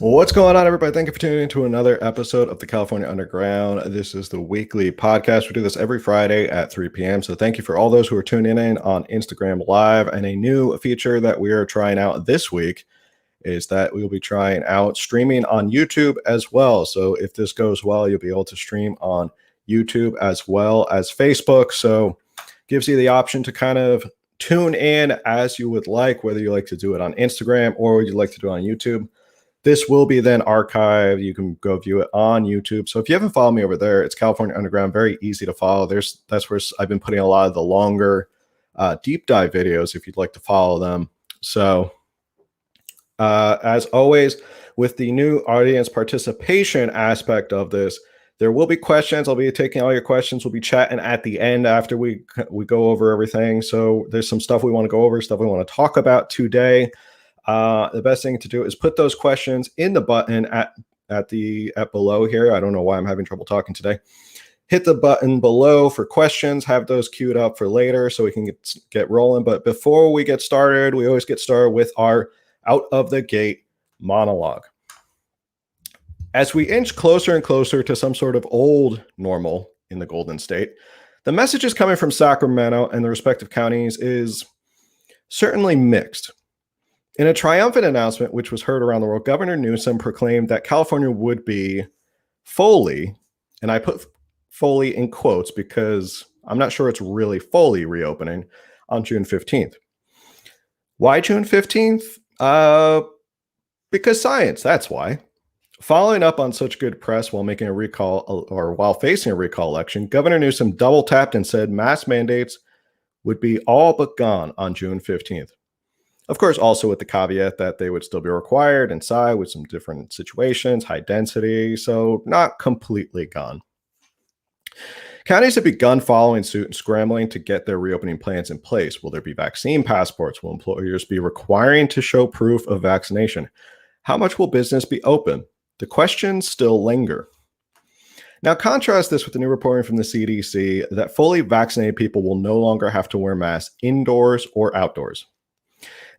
What's going on, everybody? Thank you for tuning in to another episode of the California Underground. This is the weekly podcast. We do this every Friday at 3 p.m. So thank you for all those who are tuning in on Instagram Live. And a new feature that we are trying out this week is that we will be trying out streaming on YouTube as well. So if this goes well, you'll be able to stream on YouTube as well as Facebook. So gives you the option to kind of tune in as you would like, whether you like to do it on Instagram or you'd like to do it on YouTube. This will be then archived. You can go view it on YouTube. So if you haven't followed me over there, it's California Underground. Very easy to follow. That's where I've been putting a lot of the longer deep dive videos if you'd like to follow them. So as always, with the new audience participation aspect of this, there will be questions. I'll be taking all your questions. We'll be chatting at the end after we go over everything. So there's some stuff we want to go over, stuff we want to talk about today. The best thing to do is put those questions in the button at below here. I don't know why I'm having trouble talking today. Hit the button below for questions, have those queued up for later so we can get rolling. But before we get started, we always get started with our out of the gate monologue. As we inch closer and closer to some sort of old normal in the Golden State, the messages coming from Sacramento and the respective counties is certainly mixed. In a triumphant announcement, which was heard around the world, Governor Newsom proclaimed that California would be fully, and I put fully in quotes because I'm not sure it's really fully reopening, on June 15th. Why June 15th? Because science, that's why. Following up on such good press while making a recall or while facing a recall election, Governor Newsom double tapped and said mask mandates would be all but gone on June 15th. Of course, also with the caveat that they would still be required inside with some different situations, high density, so not completely gone. Counties have begun following suit and scrambling to get their reopening plans in place. Will there be vaccine passports? Will employers be requiring to show proof of vaccination? How much will business be open? The questions still linger. Now, contrast this with the new reporting from the CDC that fully vaccinated people will no longer have to wear masks indoors or outdoors.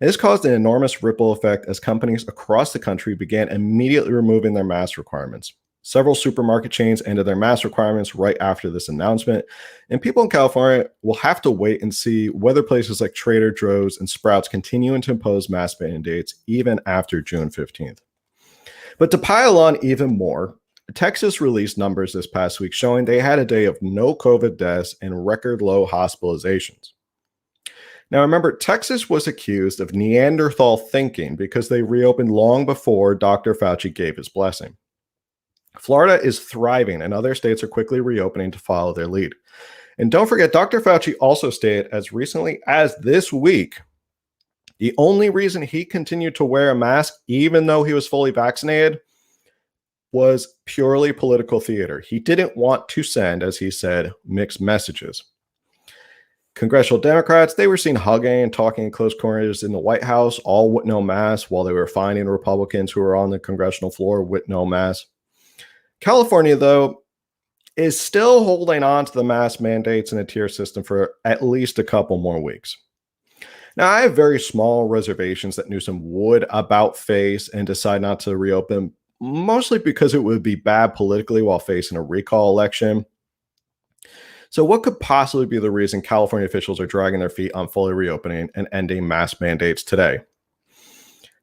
And this caused an enormous ripple effect as companies across the country began immediately removing their mask requirements. Several supermarket chains ended their mask requirements right after this announcement, and people in California will have to wait and see whether places like Trader Joe's and Sprouts continue to impose mask mandates even after June 15th. But to pile on even more, Texas released numbers this past week showing they had a day of no COVID deaths and record low hospitalizations. Now, remember, Texas was accused of Neanderthal thinking because they reopened long before Dr. Fauci gave his blessing. Florida is thriving, and other states are quickly reopening to follow their lead. And don't forget, Dr. Fauci also stated as recently as this week, the only reason he continued to wear a mask, even though he was fully vaccinated, was purely political theater. He didn't want to send, as he said, mixed messages. Congressional Democrats, they were seen hugging and talking in close corners in the White House, all with no masks, while they were fining Republicans who were on the congressional floor with no masks. California, though, is still holding on to the mask mandates and a tier system for at least a couple more weeks. Now, I have very small reservations that Newsom would about face and decide not to reopen, mostly because it would be bad politically while facing a recall election. So what could possibly be the reason California officials are dragging their feet on fully reopening and ending mask mandates today?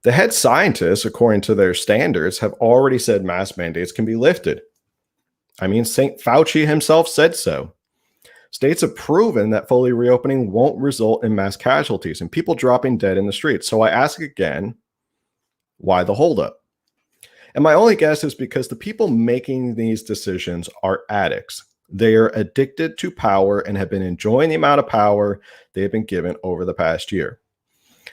The head scientists, according to their standards, have already said mask mandates can be lifted. I mean, St. Fauci himself said so. States have proven that fully reopening won't result in mass casualties and people dropping dead in the streets. So I ask again, why the holdup? And my only guess is because the people making these decisions are addicts. They are addicted to power and have been enjoying the amount of power they have been given over the past year.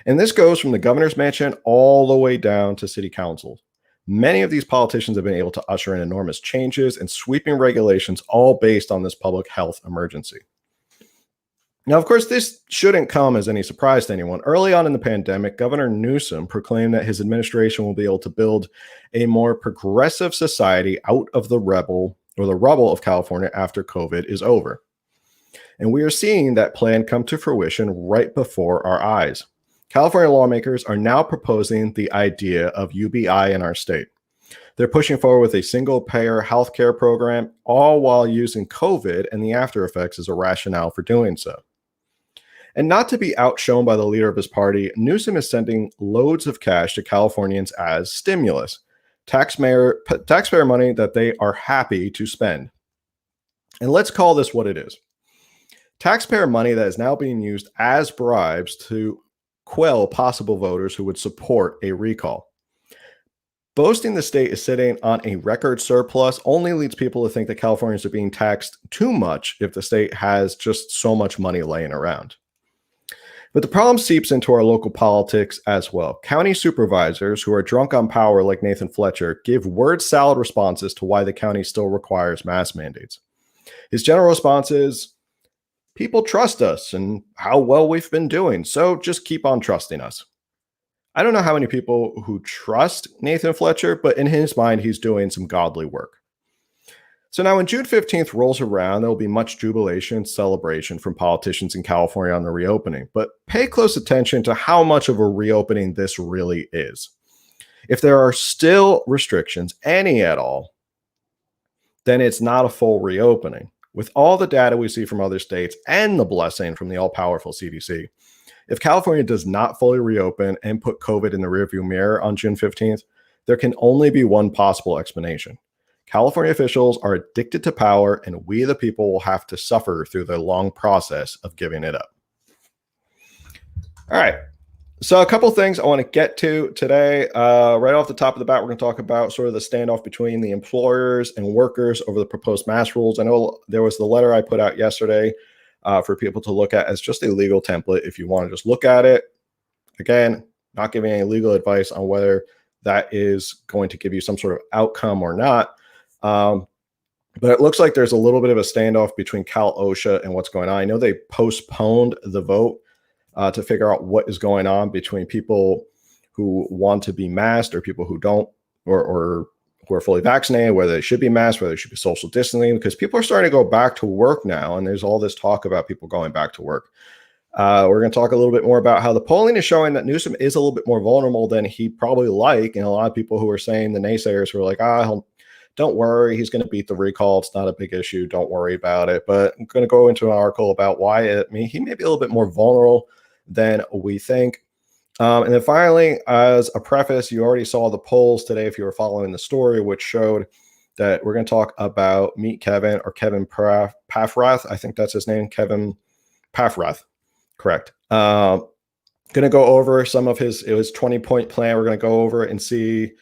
And this goes from the governor's mansion all the way down to city councils. Many of these politicians have been able to usher in enormous changes and sweeping regulations, all based on this public health emergency. Now, of course, this shouldn't come as any surprise to anyone. Early on in the pandemic, Governor Newsom proclaimed that his administration will be able to build a more progressive society out of the rubble of California after COVID is over. And we are seeing that plan come to fruition right before our eyes. California lawmakers are now proposing the idea of UBI in our state. They're pushing forward with a single-payer healthcare program, all while using COVID and the after effects as a rationale for doing so. And not to be outshone by the leader of his party, Newsom is sending loads of cash to Californians as stimulus, taxpayer money that they are happy to spend. And let's call this what it is. Taxpayer money that is now being used as bribes to quell possible voters who would support a recall. Boasting the state is sitting on a record surplus only leads people to think that Californians are being taxed too much if the state has just so much money laying around. But the problem seeps into our local politics as well. County supervisors who are drunk on power like Nathan Fletcher give word salad responses to why the county still requires mask mandates. His general response is, people trust us and how well we've been doing, so just keep on trusting us. I don't know how many people who trust Nathan Fletcher, but in his mind, he's doing some godly work. So now when June 15th rolls around, there will be much jubilation and celebration from politicians in California on the reopening. But pay close attention to how much of a reopening this really is. If there are still restrictions, any at all, then it's not a full reopening. With all the data we see from other states and the blessing from the all-powerful CDC, if California does not fully reopen and put COVID in the rearview mirror on June 15th, there can only be one possible explanation. California officials are addicted to power, and we, the people, will have to suffer through the long process of giving it up. All right. So a couple things I want to get to today. Right off the top of the bat, we're going to talk about sort of the standoff between the employers and workers over the proposed mask rules. I know there was the letter I put out yesterday for people to look at as just a legal template if you want to just look at it. Again, not giving any legal advice on whether that is going to give you some sort of outcome or not. But it looks like there's a little bit of a standoff between Cal OSHA and what's going on. I know they postponed the vote to figure out what is going on between people who want to be masked or people who don't, or who are fully vaccinated, whether they should be masked, whether they should be social distancing, because people are starting to go back to work now. And there's all this talk about people going back to work. We're going to talk a little bit more about how the polling is showing that Newsom is a little bit more vulnerable than he probably like. And a lot of people who are saying, the naysayers who are like, don't worry, he's going to beat the recall. It's not a big issue. Don't worry about it. But I'm going to go into an article about why he may be a little bit more vulnerable than we think. And then finally, as a preface, you already saw the polls today if you were following the story, which showed that we're going to talk about Meet Kevin, or Kevin Paffrath. I think that's his name, Kevin Paffrath. Correct. Going to go over some of his 20-point plan. We're going to go over it and see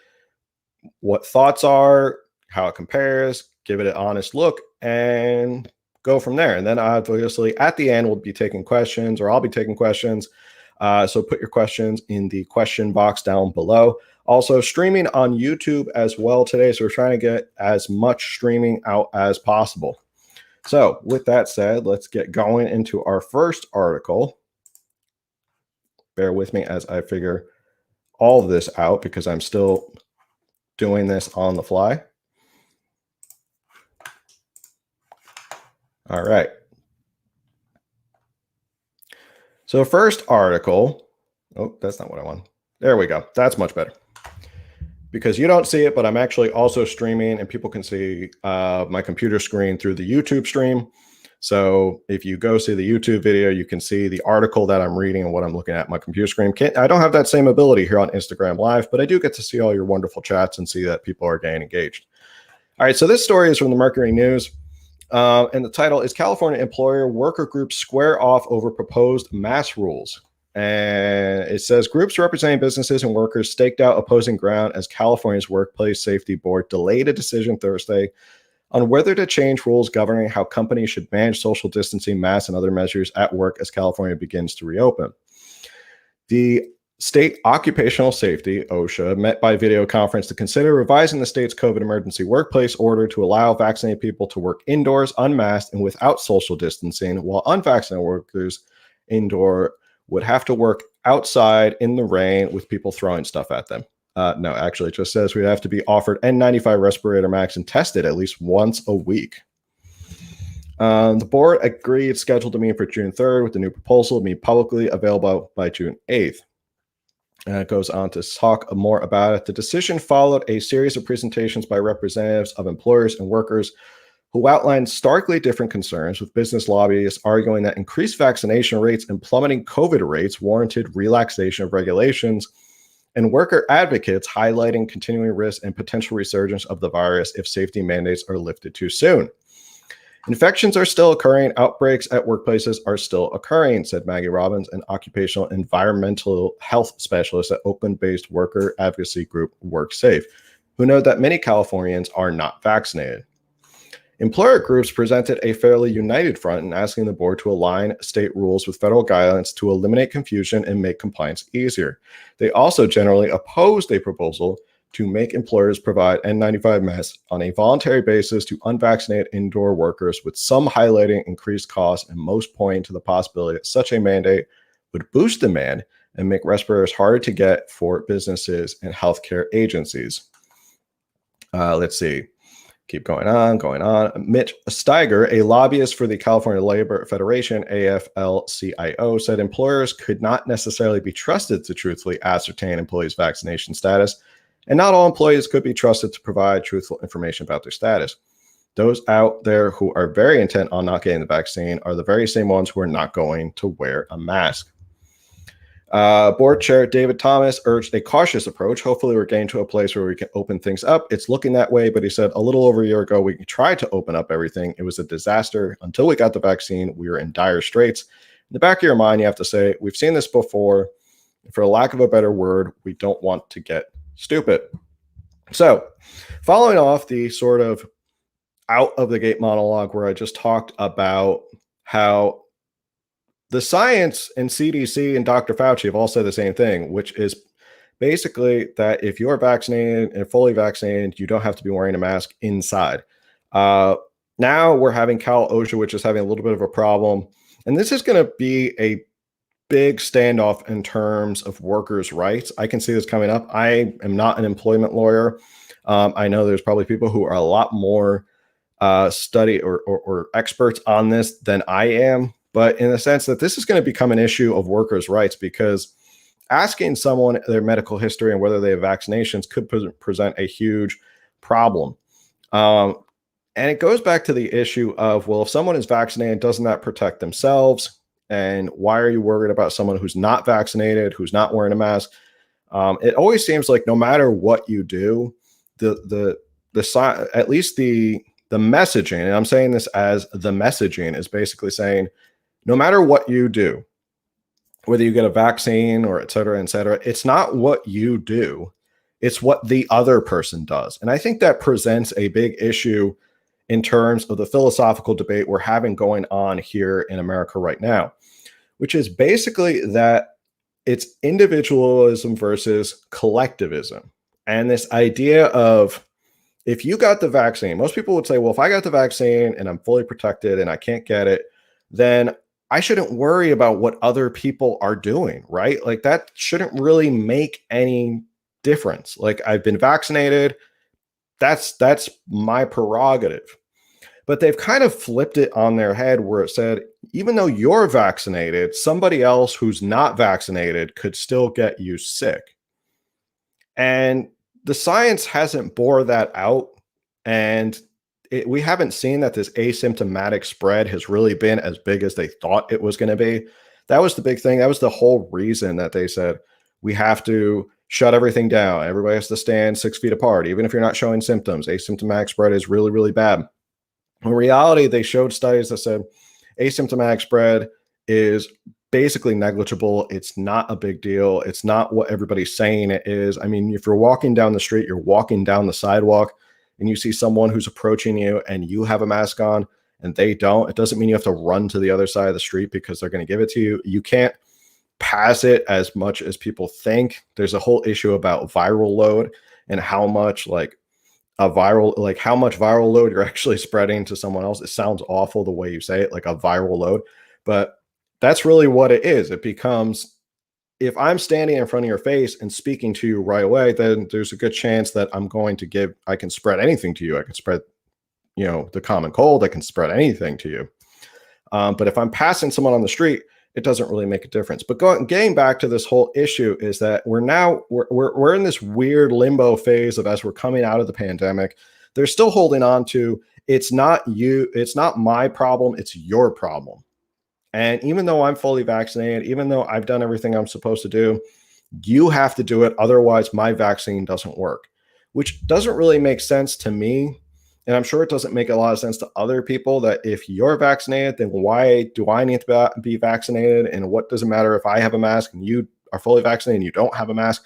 what thoughts are, how it compares, give it an honest look, and go from there. And then obviously at the end, we'll be taking questions, or I'll be taking questions. So put your questions in the question box down below. Also streaming on YouTube as well today. So we're trying to get as much streaming out as possible. So with that said, let's get going into our first article. Bear with me as I figure all of this out because I'm still doing this on the fly. All right. So first article, oh, that's not what I want. There we go. That's much better. Because you don't see it, but I'm actually also streaming and people can see my computer screen through the YouTube stream. So if you go see the YouTube video, you can see the article that I'm reading and what I'm looking at my computer screen. I don't have that same ability here on Instagram Live, but I do get to see all your wonderful chats and see that people are getting engaged. All right, so this story is from the Mercury News. And the title is California Employer Worker Groups Square Off Over Proposed Mask Rules. And it says groups representing businesses and workers staked out opposing ground as California's Workplace Safety Board delayed a decision Thursday on whether to change rules governing how companies should manage social distancing, masks, and other measures at work as California begins to reopen. The State Occupational Safety, OSHA, met by video conference to consider revising the state's COVID emergency workplace order to allow vaccinated people to work indoors, unmasked, and without social distancing, while unvaccinated workers indoor would have to work outside in the rain with people throwing stuff at them. No, actually, it just says we have to be offered N95 respirator masks and tested at least once a week. The board agreed scheduled to meet for June 3rd with the new proposal to be publicly available by June 8th. And it goes on to talk more about it. The decision followed a series of presentations by representatives of employers and workers who outlined starkly different concerns, with business lobbyists arguing that increased vaccination rates and plummeting COVID rates warranted relaxation of regulations, and worker advocates highlighting continuing risks and potential resurgence of the virus if safety mandates are lifted too soon. Infections are still occurring. Outbreaks at workplaces are still occurring, said Maggie Robbins, an occupational environmental health specialist at open-based worker advocacy group WorkSafe, who noted that many Californians are not vaccinated. Employer groups presented a fairly united front in asking the board to align state rules with federal guidelines to eliminate confusion and make compliance easier. They also generally opposed a proposal to make employers provide N95 masks on a voluntary basis to unvaccinated indoor workers, with some highlighting increased costs and most pointing to the possibility that such a mandate would boost demand and make respirators harder to get for businesses and healthcare agencies. Let's see. Keep going on. Mitch Steiger, a lobbyist for the California Labor Federation, AFL-CIO, said employers could not necessarily be trusted to truthfully ascertain employees' vaccination status, and not all employees could be trusted to provide truthful information about their status. Those out there who are very intent on not getting the vaccine are the very same ones who are not going to wear a mask. Board Chair David Thomas urged a cautious approach. Hopefully we're getting to a place where we can open things up. It's looking that way, but he said a little over a year ago, we tried to open up everything. It was a disaster. Until we got the vaccine, we were in dire straits. In the back of your mind, you have to say, we've seen this before. For lack of a better word, we don't want to get stupid. So following off the sort of out of the gate monologue where I just talked about how the science and CDC and Dr. Fauci have all said the same thing, which is basically that if you're vaccinated and fully vaccinated, you don't have to be wearing a mask inside. Now we're having Cal OSHA, which is having a little bit of a problem. And this is going to be a big standoff in terms of workers' rights. I can see this coming up. I am not an employment lawyer. I know there's probably people who are a lot more study or experts on this than I am. But in the sense that this is going to become an issue of workers' rights, because asking someone their medical history and whether they have vaccinations could present a huge problem. And it goes back to the issue of, well, if someone is vaccinated, doesn't that protect themselves? And why are you worried about someone who's not vaccinated, who's not wearing a mask? It always seems like no matter what you do, at least the messaging, and I'm saying this as the messaging, is basically saying, no matter what you do, whether you get a vaccine or et cetera, it's not what you do, it's what the other person does. And I think that presents a big issue in terms of the philosophical debate we're having going on here in America right now, which is basically that it's individualism versus collectivism. And this idea of, if you got the vaccine, most people would say, well, if I got the vaccine and I'm fully protected and I can't get it, then I shouldn't worry about what other people are doing, right? Like that shouldn't really make any difference. Like I've been vaccinated. That's my prerogative. But they've kind of flipped it on their head where it said, even though you're vaccinated, somebody else who's not vaccinated could still get you sick. And the science hasn't bore that out. And we haven't seen that this asymptomatic spread has really been as big as they thought it was going to be. That was the big thing. That was the whole reason that they said, we have to shut everything down. Everybody has to stand 6 feet apart. Even if you're not showing symptoms, asymptomatic spread is really, really bad. In reality, they showed studies that said asymptomatic spread is basically negligible. It's not a big deal. It's not what everybody's saying it is. I mean, if you're walking down the street, you're walking down the sidewalk, and you see someone who's approaching you and you have a mask on and they don't, it doesn't mean you have to run to the other side of the street because they're going to give it to you. You can't pass it as much as people think. There's a whole issue about viral load and how much how much viral load you're actually spreading to someone else. It sounds awful the way you say it, like a viral load, but that's really what it is. It becomes, if I'm standing in front of your face and speaking to you right away, then there's a good chance that I can spread anything to you. I can spread, the common cold. I can spread anything to you. But if I'm passing someone on the street it doesn't really make a difference. But getting back to this whole issue is that we're in this weird limbo phase of, as we're coming out of the pandemic, they're still holding on to, it's not you, it's not my problem, it's your problem. And even though I'm fully vaccinated, even though I've done everything I'm supposed to do, you have to do it. Otherwise, my vaccine doesn't work, which doesn't really make sense to me. And I'm sure it doesn't make a lot of sense to other people, that if you're vaccinated, then why do I need to be vaccinated? And what does it matter if I have a mask and you are fully vaccinated and you don't have a mask?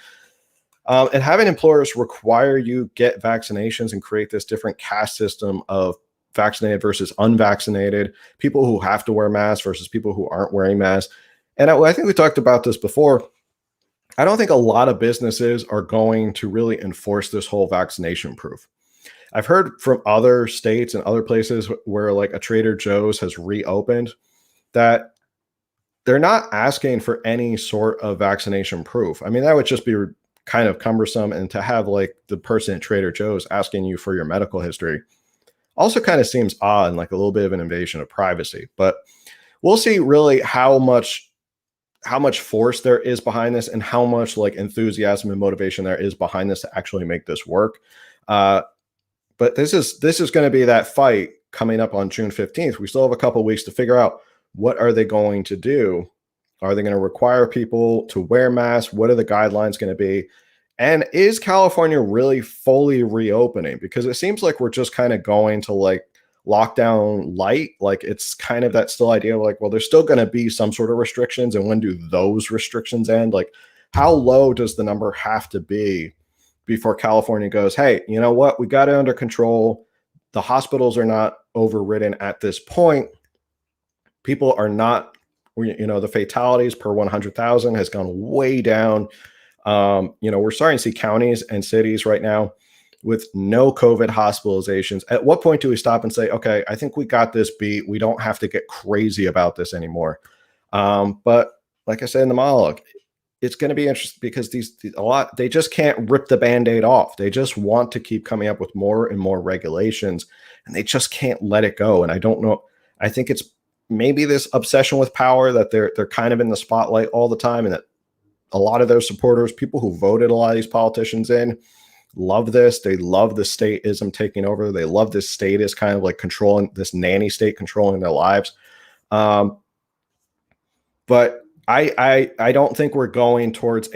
And having employers require you get vaccinations and create this different caste system of vaccinated versus unvaccinated, people who have to wear masks versus people who aren't wearing masks. And I think we talked about this before. I don't think a lot of businesses are going to really enforce this whole vaccination proof. I've heard from other states and other places where like a Trader Joe's has reopened that they're not asking for any sort of vaccination proof. I mean, that would just be kind of cumbersome. And to have like the person at Trader Joe's asking you for your medical history also kind of seems odd and like a little bit of an invasion of privacy. But we'll see really how much force there is behind this and how much like enthusiasm and motivation there is behind this to actually make this work. But this is going to be that fight coming up on June 15th. We still have a couple of weeks to figure out, what are they going to do? Are they going to require people to wear masks? What are the guidelines going to be? And is California really fully reopening? Because it seems like we're just kind of going to like lockdown light. Like it's kind of that still idea of like, well, there's still going to be some sort of restrictions. And when do those restrictions end? Like how low does the number have to be before California goes, hey, you know what? We got it under control. The hospitals are not overridden at this point. People are not, the fatalities per 100,000 has gone way down. We're starting to see counties and cities right now with no COVID hospitalizations. At what point do we stop and say, okay, I think we got this beat. We don't have to get crazy about this anymore. But like I said in the monologue, it's going to be interesting because they just can't rip the Band-Aid off. They just want to keep coming up with more and more regulations, and they just can't let it go. And I don't know. I think it's maybe this obsession with power that they're kind of in the spotlight all the time, and that a lot of their supporters, people who voted a lot of these politicians in, love this. They love the statism taking over. They love this status kind of like controlling, this nanny state controlling their lives. But I don't think we're going towards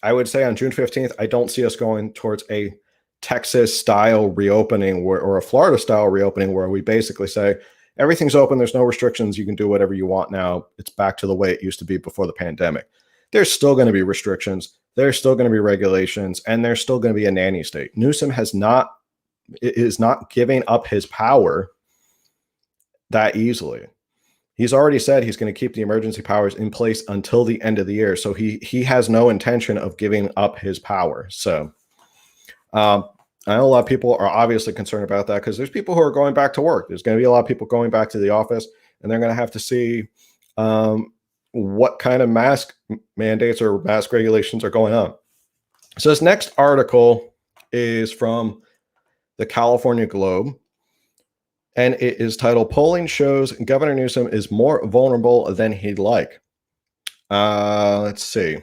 I would say on June 15th, I don't see us going towards a Texas style reopening or a Florida style reopening where we basically say everything's open. There's no restrictions. You can do whatever you want now. It's back to the way it used to be before the pandemic. There's still going to be restrictions. There's still going to be regulations, and there's still going to be a nanny state. Newsom is not giving up his power that easily. He's already said he's going to keep the emergency powers in place until the end of the year. So he has no intention of giving up his power. So I know a lot of people are obviously concerned about that because there's people who are going back to work. There's going to be a lot of people going back to the office, and they're going to have to see what kind of mask mandates or mask regulations are going on. So this next article is from the California Globe, and it is titled, "Polling Shows Governor Newsom is More Vulnerable Than He'd Like." Let's see.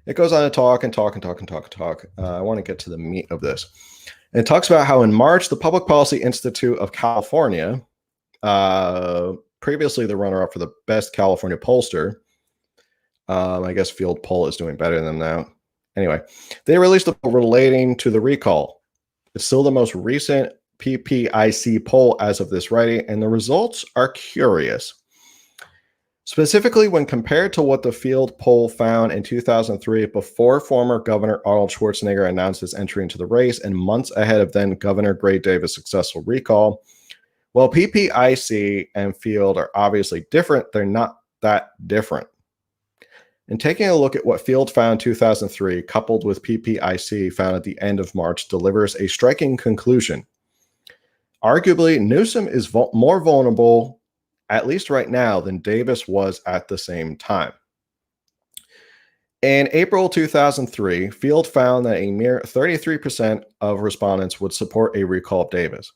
It goes on to talk. I want to get to the meat of this. And it talks about how in March, the Public Policy Institute of California, previously the runner-up for the best California pollster, I guess Field Poll is doing better than that. Anyway, they released a poll relating to the recall. It's still the most recent PPIC poll as of this writing, and the results are curious. Specifically, when compared to what the Field poll found in 2003, before former Governor Arnold Schwarzenegger announced his entry into the race and months ahead of then Governor Gray Davis' successful recall, while PPIC and Field are obviously different, they're not that different. And taking a look at what Field found in 2003, coupled with PPIC found at the end of March, delivers a striking conclusion. Arguably, Newsom is more vulnerable, at least right now, than Davis was at the same time. In April 2003, Field found that a mere 33% of respondents would support a recall of Davis.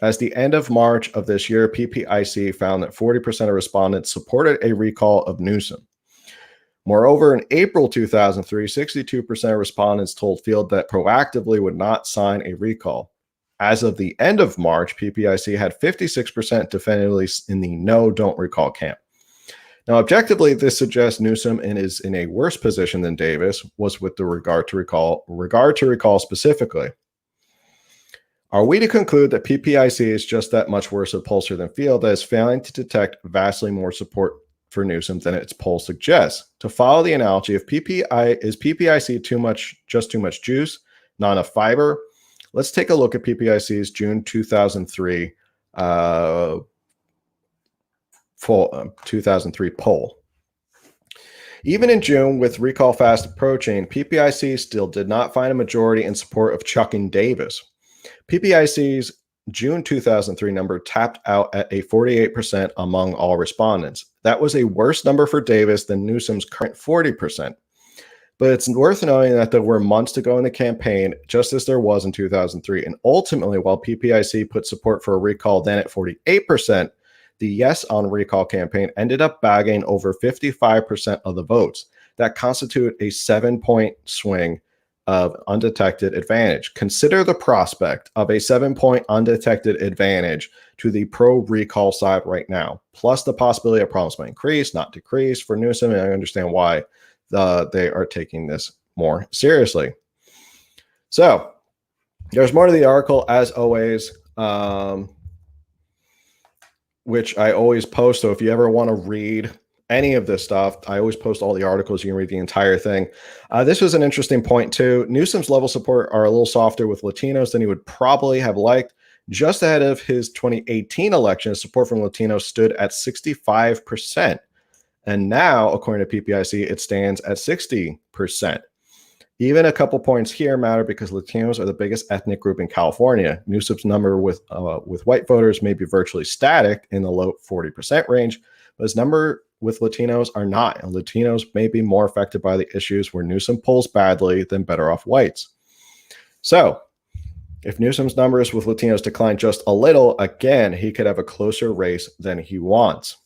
As the end of March of this year, PPIC found that 40% of respondents supported a recall of Newsom. Moreover, in April 2003, 62% of respondents told Field that proactively would not sign a recall. As of the end of March, PPIC had 56% definitively in the no, don't recall camp. Now, objectively, this suggests Newsom is in a worse position than Davis was with the regard to recall specifically. Are we to conclude that PPIC is just that much worse a pollster than Field that is failing to detect vastly more support for Newsom than its poll suggests? To follow the analogy, if PPIC too much juice, not enough fiber? Let's take a look at PPIC's June 2003 poll. Even in June, with recall fast approaching, PPIC still did not find a majority in support of chucking Davis. PPIC's June 2003 number tapped out at a 48% among all respondents. That was a worse number for Davis than Newsom's current 40%. But it's worth knowing that there were months to go in the campaign, just as there was in 2003. And ultimately, while PPIC put support for a recall then at 48%, the Yes on Recall campaign ended up bagging over 55% of the votes. That constituted a 7-point swing of undetected advantage. Consider the prospect of a 7-point undetected advantage to the pro-recall side right now, plus the possibility of problems might increase, not decrease for Newsom, and I understand why they are taking this more seriously. So there's more to the article, as always, which I always post. So if you ever want to read any of this stuff, I always post all the articles. You can read the entire thing. This was an interesting point too. Newsom's level support are a little softer with Latinos than he would probably have liked. Just ahead of his 2018 election, support from Latinos stood at 65%. And now, according to PPIC, it stands at 60%. Even a couple points here matter because Latinos are the biggest ethnic group in California. Newsom's number with white voters may be virtually static in the low 40% range, but his number with Latinos are not, and Latinos may be more affected by the issues where Newsom polls badly than better off whites. So, if Newsom's numbers with Latinos decline just a little, again, he could have a closer race than he wants.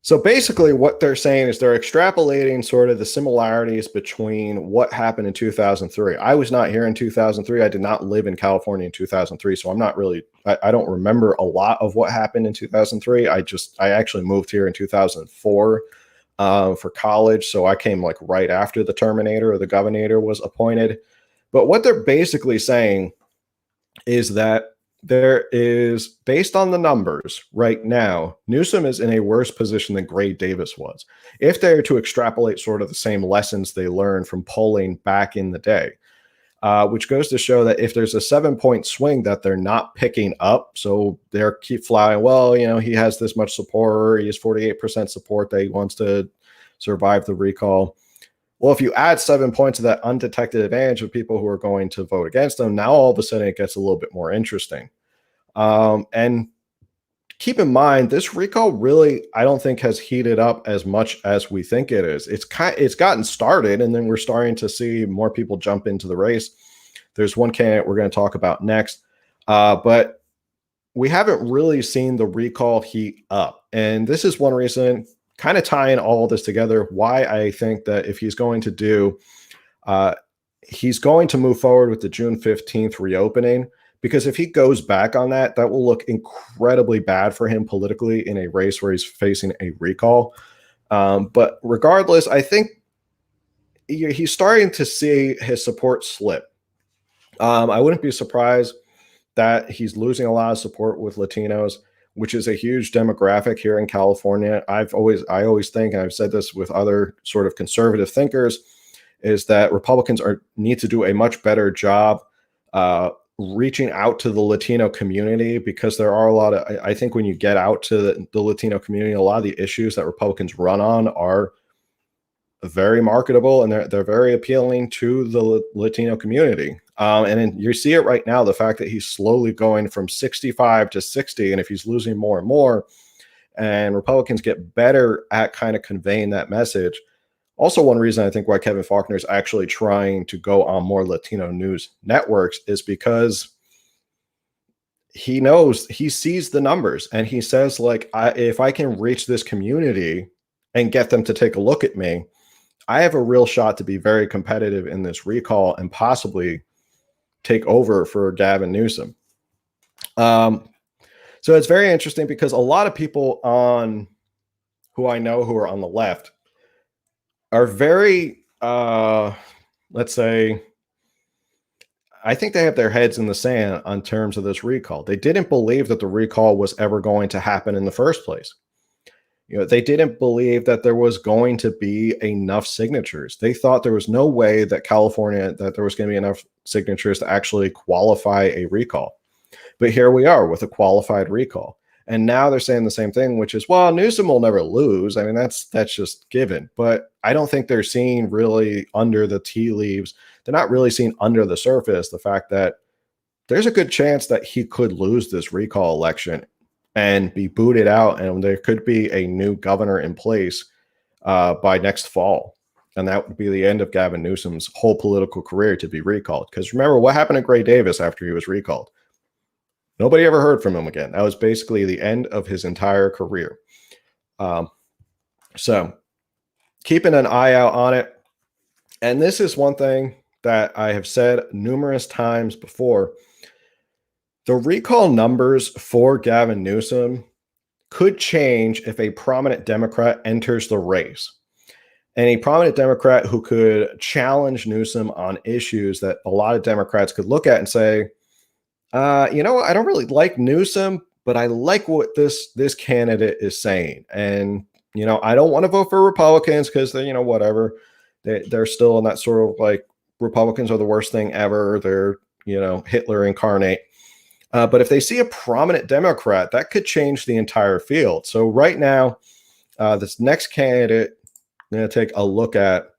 So basically what they're saying is they're extrapolating sort of the similarities between what happened in 2003. I was not here in 2003. I did not live in California in 2003. So I'm not really, I don't remember a lot of what happened in 2003. I actually moved here in 2004 for college. So I came like right after the Terminator or the Governor was appointed. But what they're basically saying is that there is, based on the numbers right now, Newsom is in a worse position than Gray Davis was. If they're to extrapolate sort of the same lessons they learned from polling back in the day, which goes to show that if there's a 7-point swing that they're not picking up, so they're keep flying, well, you know, he has this much support, he has 48% support that he wants to survive the recall. Well, if you add 7 points of that undetected advantage of people who are going to vote against them, now all of a sudden it gets a little bit more interesting. And keep in mind, this recall really, I don't think has heated up as much as we think it is. It's gotten started, and then we're starting to see more people jump into the race. There's one candidate we're going to talk about next, but we haven't really seen the recall heat up. And this is one reason, kind of tying all this together, why I think that if he's going to do, he's going to move forward with the June 15th reopening, because if he goes back on that, that will look incredibly bad for him politically in a race where he's facing a recall. But regardless, I think he's starting to see his support slip. I wouldn't be surprised that he's losing a lot of support with Latinos, which is a huge demographic here in California. I always think, and I've said this with other sort of conservative thinkers, is that Republicans need to do a much better job reaching out to the Latino community, because there are a lot of, I think when you get out to the Latino community, a lot of the issues that Republicans run on are very marketable, and they're very appealing to the Latino community. And then you see it right now, the fact that he's slowly going from 65 to 60. And if he's losing more and more, and Republicans get better at kind of conveying that message. Also, one reason I think why Kevin Faulconer is actually trying to go on more Latino news networks is because he knows, he sees the numbers, and he says, like, if I can reach this community and get them to take a look at me, I have a real shot to be very competitive in this recall and possibly take over for Gavin Newsom. So it's very interesting because a lot of people on who I know who are on the left are very, let's say, I think they have their heads in the sand on terms of this recall. They didn't believe that the recall was ever going to happen in the first place. They didn't believe that there was going to be enough signatures. They thought there was no way that California, that there was going to be enough signatures to actually qualify a recall. But here we are with a qualified recall. And now they're saying the same thing, which is, well, Newsom will never lose. I mean, that's just given. But I don't think they're seeing really under the tea leaves. They're not really seeing under the surface the fact that there's a good chance that he could lose this recall election and be booted out, and there could be a new governor in place by next fall. And that would be the end of Gavin Newsom's whole political career, to be recalled. Because remember, what happened to Gray Davis after he was recalled? Nobody ever heard from him again. That was basically the end of his entire career. So keeping an eye out on it. And this is one thing that I have said numerous times before. The recall numbers for Gavin Newsom could change if a prominent Democrat enters the race. And a prominent Democrat who could challenge Newsom on issues that a lot of Democrats could look at and say, I don't really like Newsom, but I like what this candidate is saying. And, I don't want to vote for Republicans because they, whatever. They're still in that sort of like, Republicans are the worst thing ever. They're, Hitler incarnate. But if they see a prominent Democrat, that could change the entire field. So right now, this next candidate I'm going to take a look at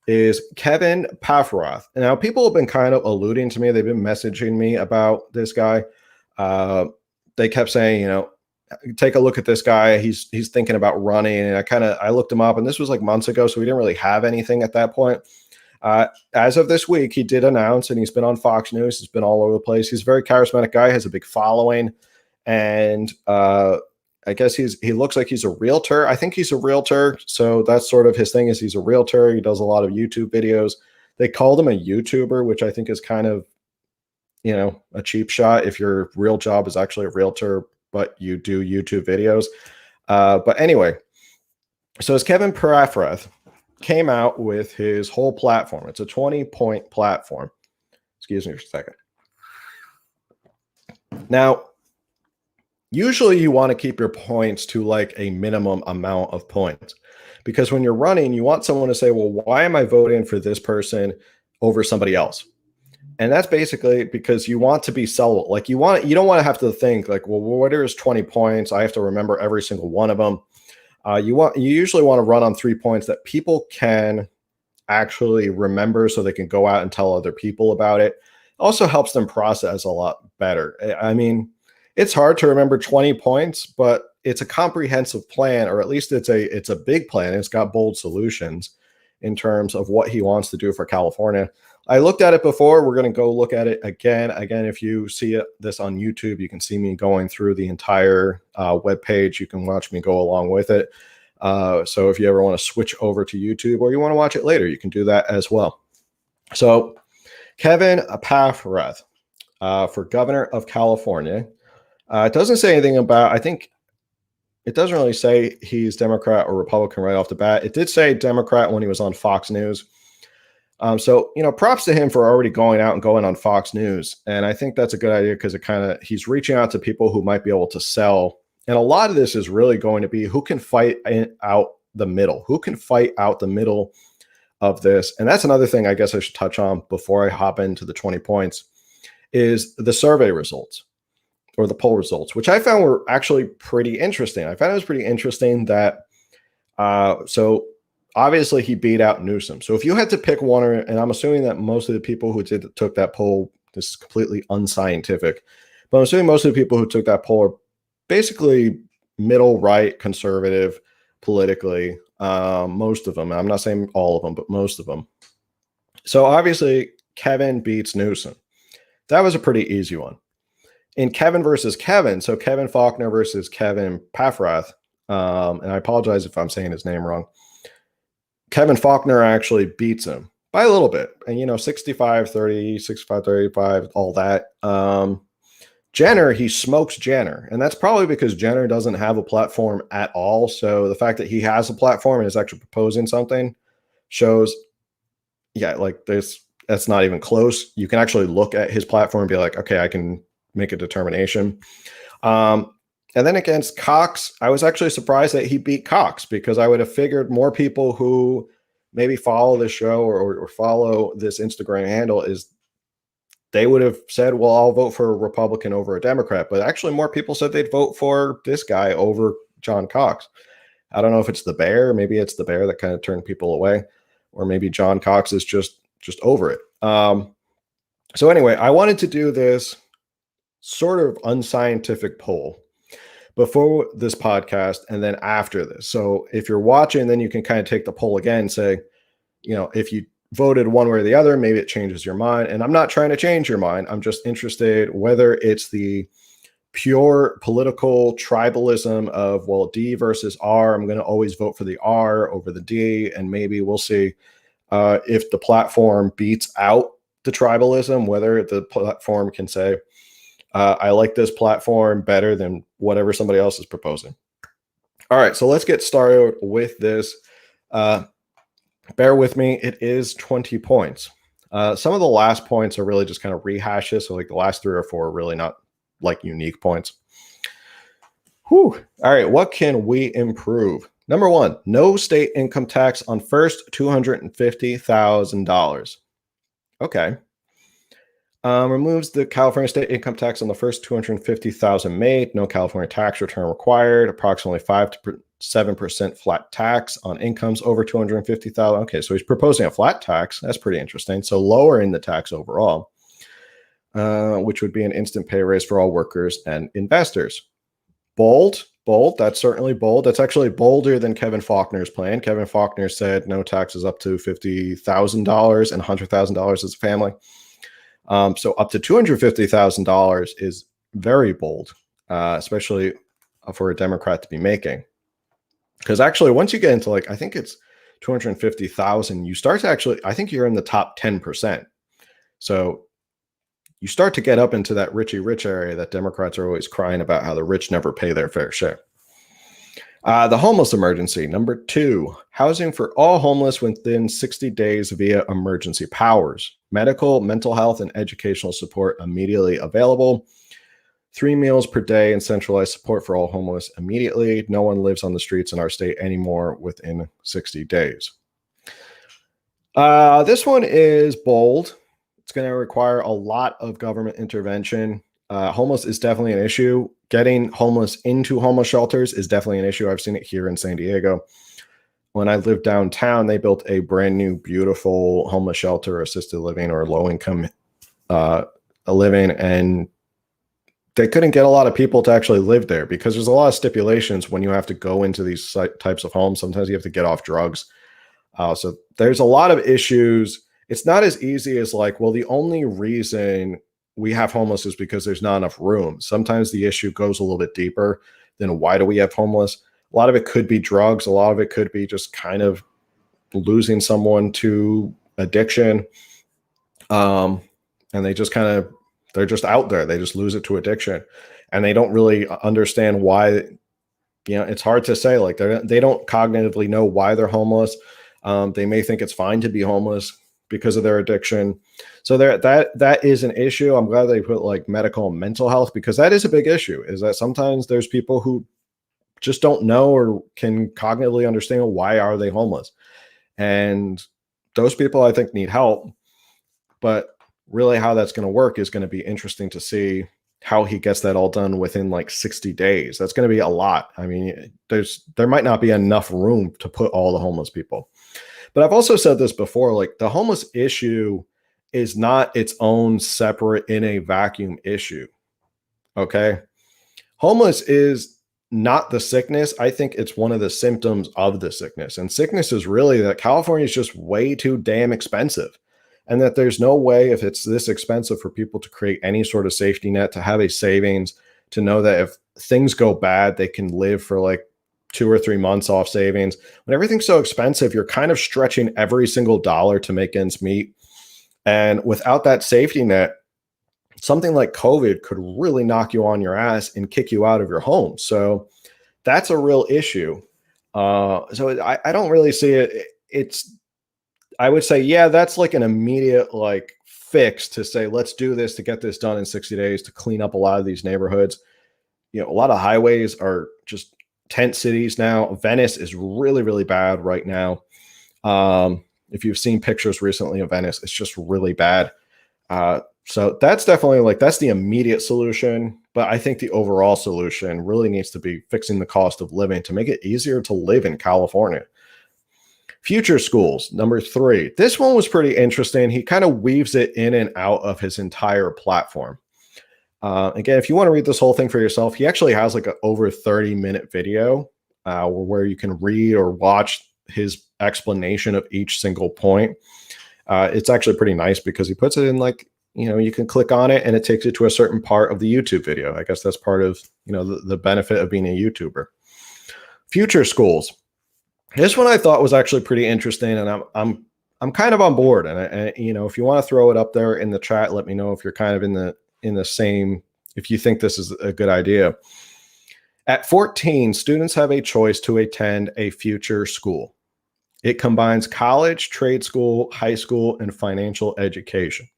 is Kevin Paffrath. Now, people have been kind of alluding to me. They've been messaging me about this guy. They kept saying, take a look at this guy. He's thinking about running. And I looked him up, and this was like months ago, so we didn't really have anything at that point. As of this week, he did announce, and he's been on Fox News. He's been all over the place. He's a very charismatic guy, has a big following. And I guess he looks like he's a realtor. I think he's a realtor. So that's sort of his thing, is he's a realtor. He does a lot of YouTube videos. They called him a YouTuber, which I think is kind of, a cheap shot if your real job is actually a realtor, but you do YouTube videos. But anyway, so as Kevin Paffrath came out with his whole platform. It's a 20-point platform. Excuse me for a second. Now, usually you want to keep your points to like a minimum amount of points, because when you're running, you want someone to say, well, why am I voting for this person over somebody else? And that's basically because you want to be sellable. Like you don't want to have to think like, well, what is 20 points? I have to remember every single one of them. You usually want to run on 3 points that people can actually remember, so they can go out and tell other people about it. Also helps them process a lot better. I mean, it's hard to remember 20 points, but it's a comprehensive plan, or at least it's a big plan. It's got bold solutions in terms of what he wants to do for California. I looked at it before. We're going to go look at it again. Again, if you see this on YouTube, you can see me going through the entire webpage. You can watch me go along with it. So if you ever want to switch over to YouTube, or you want to watch it later, you can do that as well. So Kevin Paffrath for governor of California. It doesn't say anything about, I think it doesn't really say he's Democrat or Republican right off the bat. It did say Democrat when he was on Fox News. So, props to him for already going out and going on Fox News. And I think that's a good idea, because he's reaching out to people who might be able to sell. And a lot of this is really going to be who can fight out the middle, of this. And that's another thing I guess I should touch on before I hop into the 20 points is the survey results, or the poll results, which I found were actually pretty interesting. I found it was pretty interesting that, so obviously he beat out Newsom. So if you had to pick one, and I'm assuming that most of the people who took that poll, this is completely unscientific, but I'm assuming most of the people who took that poll are basically middle right, conservative politically. Most of them. I'm not saying all of them, but most of them. So obviously Kevin beats Newsom. That was a pretty easy one. in Kevin versus Kevin, so Kevin Faulkner versus Kevin Paffrath, and I apologize if I'm saying his name wrong. Kevin Faulkner actually beats him by a little bit. And, 65-30, 65-35, all that. Jenner, he smokes Jenner. And that's probably because Jenner doesn't have a platform at all. So the fact that he has a platform and is actually proposing something shows, that's not even close. You can actually look at his platform and be like, okay, I can make a determination. And then against Cox, I was actually surprised that he beat Cox, because I would have figured more people who maybe follow this show or follow this Instagram handle they would have said, well, I'll vote for a Republican over a Democrat. But actually more people said they'd vote for this guy over John Cox. I don't know if it's the bear. Maybe it's the bear that kind of turned people away, or maybe John Cox is just over it. So anyway, I wanted to do this sort of unscientific poll before this podcast and then after this. So if you're watching, then you can kind of take the poll again and say, if you voted one way or the other, maybe it changes your mind. And I'm not trying to change your mind. I'm just interested whether it's the pure political tribalism of, well, D versus R, I'm going to always vote for the R over the D. And maybe we'll see if the platform beats out the tribalism, whether the platform can say, I like this platform better than whatever somebody else is proposing. All right, so let's get started with this. Bear with me. It is 20 points. Some of the last points are really just kind of rehashes. So like the last 3 or 4 are really not like unique points. Whew. All right, what can we improve? Number 1, no state income tax on first $250,000. Okay. Removes the California state income tax on the first $250,000 made. No California tax return required. Approximately 5 to 7% flat tax on incomes over $250,000. Okay, so he's proposing a flat tax. That's pretty interesting. So lowering the tax overall, which would be an instant pay raise for all workers and investors. Bold. That's certainly bold. That's actually bolder than Kevin Faulkner's plan. Kevin Faulkner said no taxes up to $50,000 and $100,000 as a family. So up to $250,000 is very bold, especially for a Democrat to be making. Because actually, once you get into I think it's 250,000, you start to I think you're in the top 10%. So you start to get up into that Richie rich area that Democrats are always crying about, how the rich never pay their fair share. The homeless emergency. Number 2, housing for all homeless within 60 days via emergency powers. Medical, mental health, and educational support immediately available. 3 meals per day and centralized support for all homeless immediately. No one lives on the streets in our state anymore within 60 days. This one is bold. It's going to require a lot of government intervention. Homeless is definitely an issue. Getting homeless into homeless shelters is definitely an issue. I've seen it here in San Diego. When I lived downtown, they built a brand new, beautiful homeless shelter, assisted living, or low-income living, and they couldn't get a lot of people to actually live there because there's a lot of stipulations when you have to go into these types of homes. Sometimes you have to get off drugs. So there's a lot of issues. It's not as easy as the only reason we have homeless is because there's not enough room. Sometimes the issue goes a little bit deeper than why do we have homeless. A lot of it could be drugs. A lot of it could be just kind of losing someone to addiction. And they just they're just out there. They just lose it to addiction. And they don't really understand why, it's hard to say. They don't cognitively know why they're homeless. They may think it's fine to be homeless because of their addiction. So that is an issue. I'm glad they put medical and mental health, because that is a big issue, is that sometimes there's people who just don't know or can cognitively understand why are they homeless. And those people, I think, need help. But really how that's going to work is going to be interesting to see how he gets that all done within 60 days. That's going to be a lot. I mean, there might not be enough room to put all the homeless people. But I've also said this before, the homeless issue is not its own separate in a vacuum issue. Okay. Homeless is not the sickness. I think it's one of the symptoms of the sickness. And sickness is really that California is just way too damn expensive. and that there's no way, if it's this expensive for people to create any sort of safety net, to have a savings, to know that if things go bad, they can live for like 2 or 3 months off savings. When everything's so expensive, you're kind of stretching every single dollar to make ends meet. And without that safety net, something like COVID could really knock you on your ass and kick you out of your home. So that's a real issue. So I don't really see it. I would say, yeah, that's like an immediate like fix to say, let's do this to get this done in 60 days to clean up a lot of these neighborhoods. A lot of highways are just tent cities now. Venice is really, really bad right now. If you've seen pictures recently of Venice, it's just really bad. So that's definitely like, that's the immediate solution. But I think the overall solution really needs to be fixing the cost of living to make it easier to live in California. Future schools, number 3. This one was pretty interesting. He kind of weaves it in and out of his entire platform. Again, if you want to read this whole thing for yourself, he actually has like an over 30-minute video where you can read or watch his explanation of each single point. It's actually pretty nice because he puts it in like, you can click on it and it takes you to a certain part of the YouTube video. I guess that's part of, the benefit of being a YouTuber. Future schools. This one I thought was actually pretty interesting, and I'm kind of on board. And if you want to throw it up there in the chat, let me know if you're kind of in the same, if you think this is a good idea. At 14, students have a choice to attend a future school. It combines college, trade school, high school, and financial education.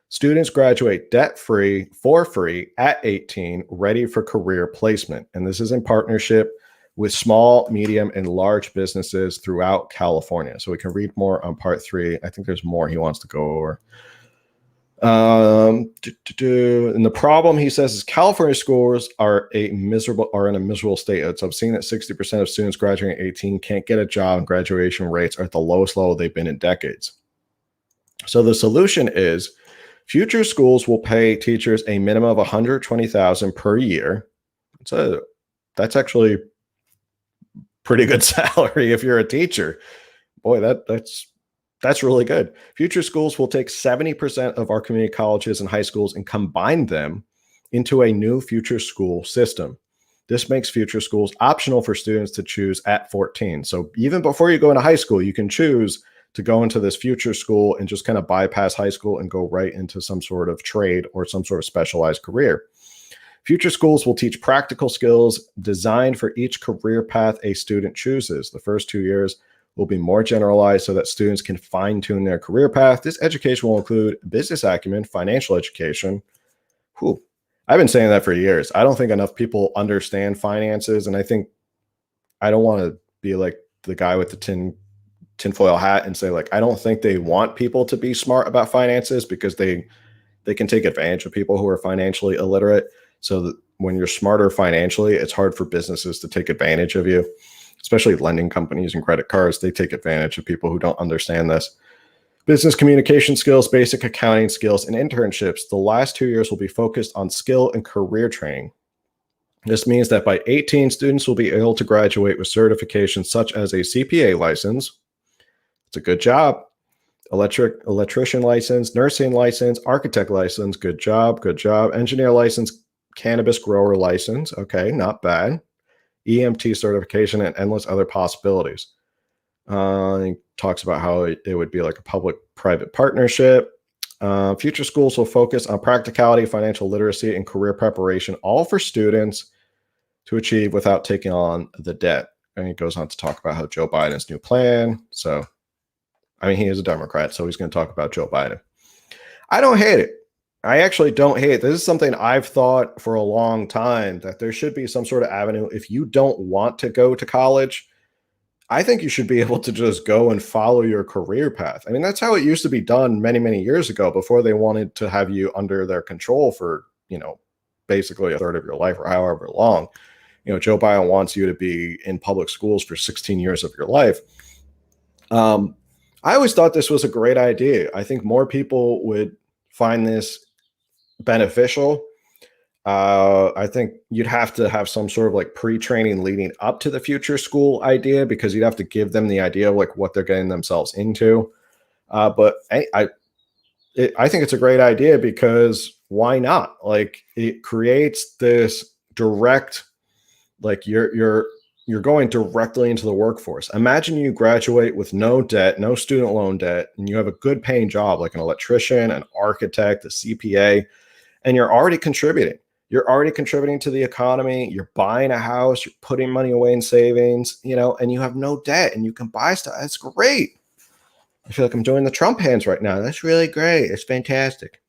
Students graduate debt-free, for free, at 18, ready for career placement. And this is in partnership with small, medium, and large businesses throughout California. So we can read more on part 3. I think there's more he wants to go over. And the problem, he says, is California schools are in a miserable state. So I've seen that 60% of students graduating at 18 can't get a job, and graduation rates are at the lowest level they've been in decades. So the solution is future schools will pay teachers a minimum of $120,000 per year. That's actually pretty good salary if you're a teacher. Boy, that's really good. Future schools will take 70% of our community colleges and high schools and combine them into a new future school system. This makes future schools optional for students to choose at 14. So even before you go into high school, you can choose to go into this future school and just kind of bypass high school and go right into some sort of trade or some sort of specialized career. Future schools will teach practical skills designed for each career path a student chooses. The first 2 years will be more generalized so that students can fine-tune their career path. This education will include business acumen, financial education. I've been saying that for years. I don't think enough people understand finances, and I don't want to be like the guy with the tinfoil hat and say, like, I don't think they want people to be smart about finances, because they can take advantage of people who are financially illiterate. So that when you're smarter financially, it's hard for businesses to take advantage of you, especially lending companies and credit cards. They take advantage of people who don't understand this. Business communication skills, basic accounting skills, and internships. The last 2 years will be focused on skill and career training. This means that by 18, students will be able to graduate with certifications such as a CPA license. It's a good job. Electrician license, nursing license, architect license. Good job. Engineer license, cannabis grower license. Okay, not bad. EMT certification, and endless other possibilities. He talks about how it would be like a public-private partnership. Future schools will focus on practicality, financial literacy, and career preparation, all for students to achieve without taking on the debt. And he goes on to talk about how Joe Biden's new plan. So, he is a Democrat, so he's going to talk about Joe Biden. I don't hate it. I actually don't hate it. This is something I've thought for a long time, that there should be some sort of avenue. If you don't want to go to college, I think you should be able to just go and follow your career path. That's how it used to be done many, many years ago, before they wanted to have you under their control for, basically a third of your life or however long. Joe Biden wants you to be in public schools for 16 years of your life. I always thought this was a great idea. I think more people would find this beneficial. I think you'd have to have some sort of like pre-training leading up to the future school idea, because you'd have to give them the idea of like what they're getting themselves into. But I think it's a great idea because why not? Like it creates this direct, like you're going directly into the workforce. Imagine you graduate with no debt, no student loan debt, and you have a good paying job like an electrician, an architect, a CPA, and you're already contributing. You're already contributing to the economy. You're buying a house, you're putting money away in savings, and you have no debt and you can buy stuff. That's great. I feel like I'm doing the Trump hands right now. That's really great. It's fantastic.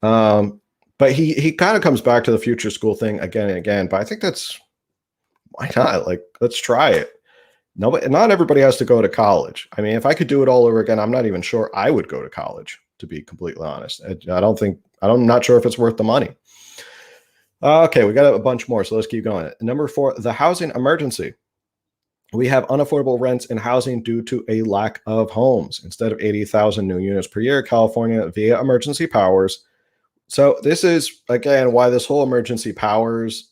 But he kind of comes back to the future school thing again and again. But I think that's why not? Like, let's try it. Not everybody has to go to college. I mean, if I could do it all over again, I'm not even sure I would go to college, to be completely honest. I'm not sure if it's worth the money. Okay, we got a bunch more, so let's keep going. Number 4, the housing emergency. We have unaffordable rents in housing due to a lack of homes. Instead of 80,000 new units per year, California, via emergency powers. So this is, again, why this whole emergency powers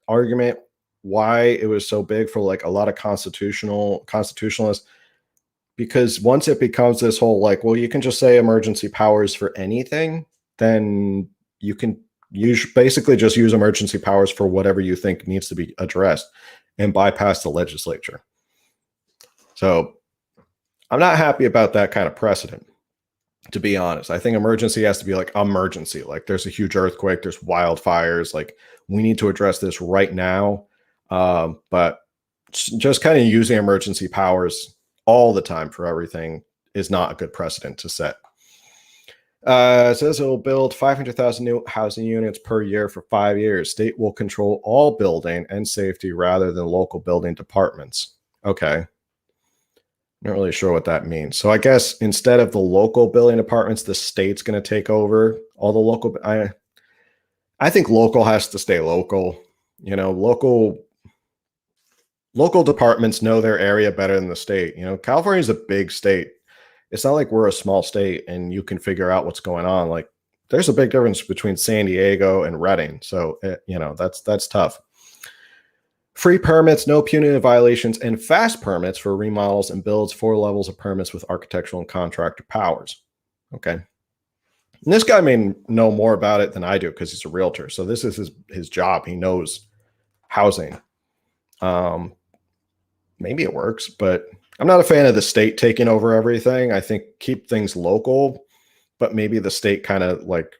argument, why it was so big for like a lot of constitutionalists, because once it becomes this whole like, well, you can just say emergency powers for anything, then you can basically just use emergency powers for whatever you think needs to be addressed and bypass the legislature. So I'm not happy about that kind of precedent, to be honest. I think emergency has to be like emergency. Like there's a huge earthquake, there's wildfires, like we need to address this right now. But just kind of using emergency powers all the time for everything is not a good precedent to set. It says it will build 500,000 new housing units per year for 5 years. State will control all building and safety rather than local building departments. Okay. Not really sure what that means. So I guess instead of the local building departments, the state's going to take over all the local. I think local has to stay local. Local departments know their area better than the state. California is a big state. It's not like we're a small state and you can figure out what's going on. Like there's a big difference between San Diego and Redding. So, that's tough. Free permits, no punitive violations, and fast permits for remodels and builds, 4 levels of permits with architectural and contractor powers. Okay. And this guy may know more about it than I do because he's a realtor. So this is his job. He knows housing. Maybe it works, but I'm not a fan of the state taking over everything. I think keep things local, but maybe the state kind of like,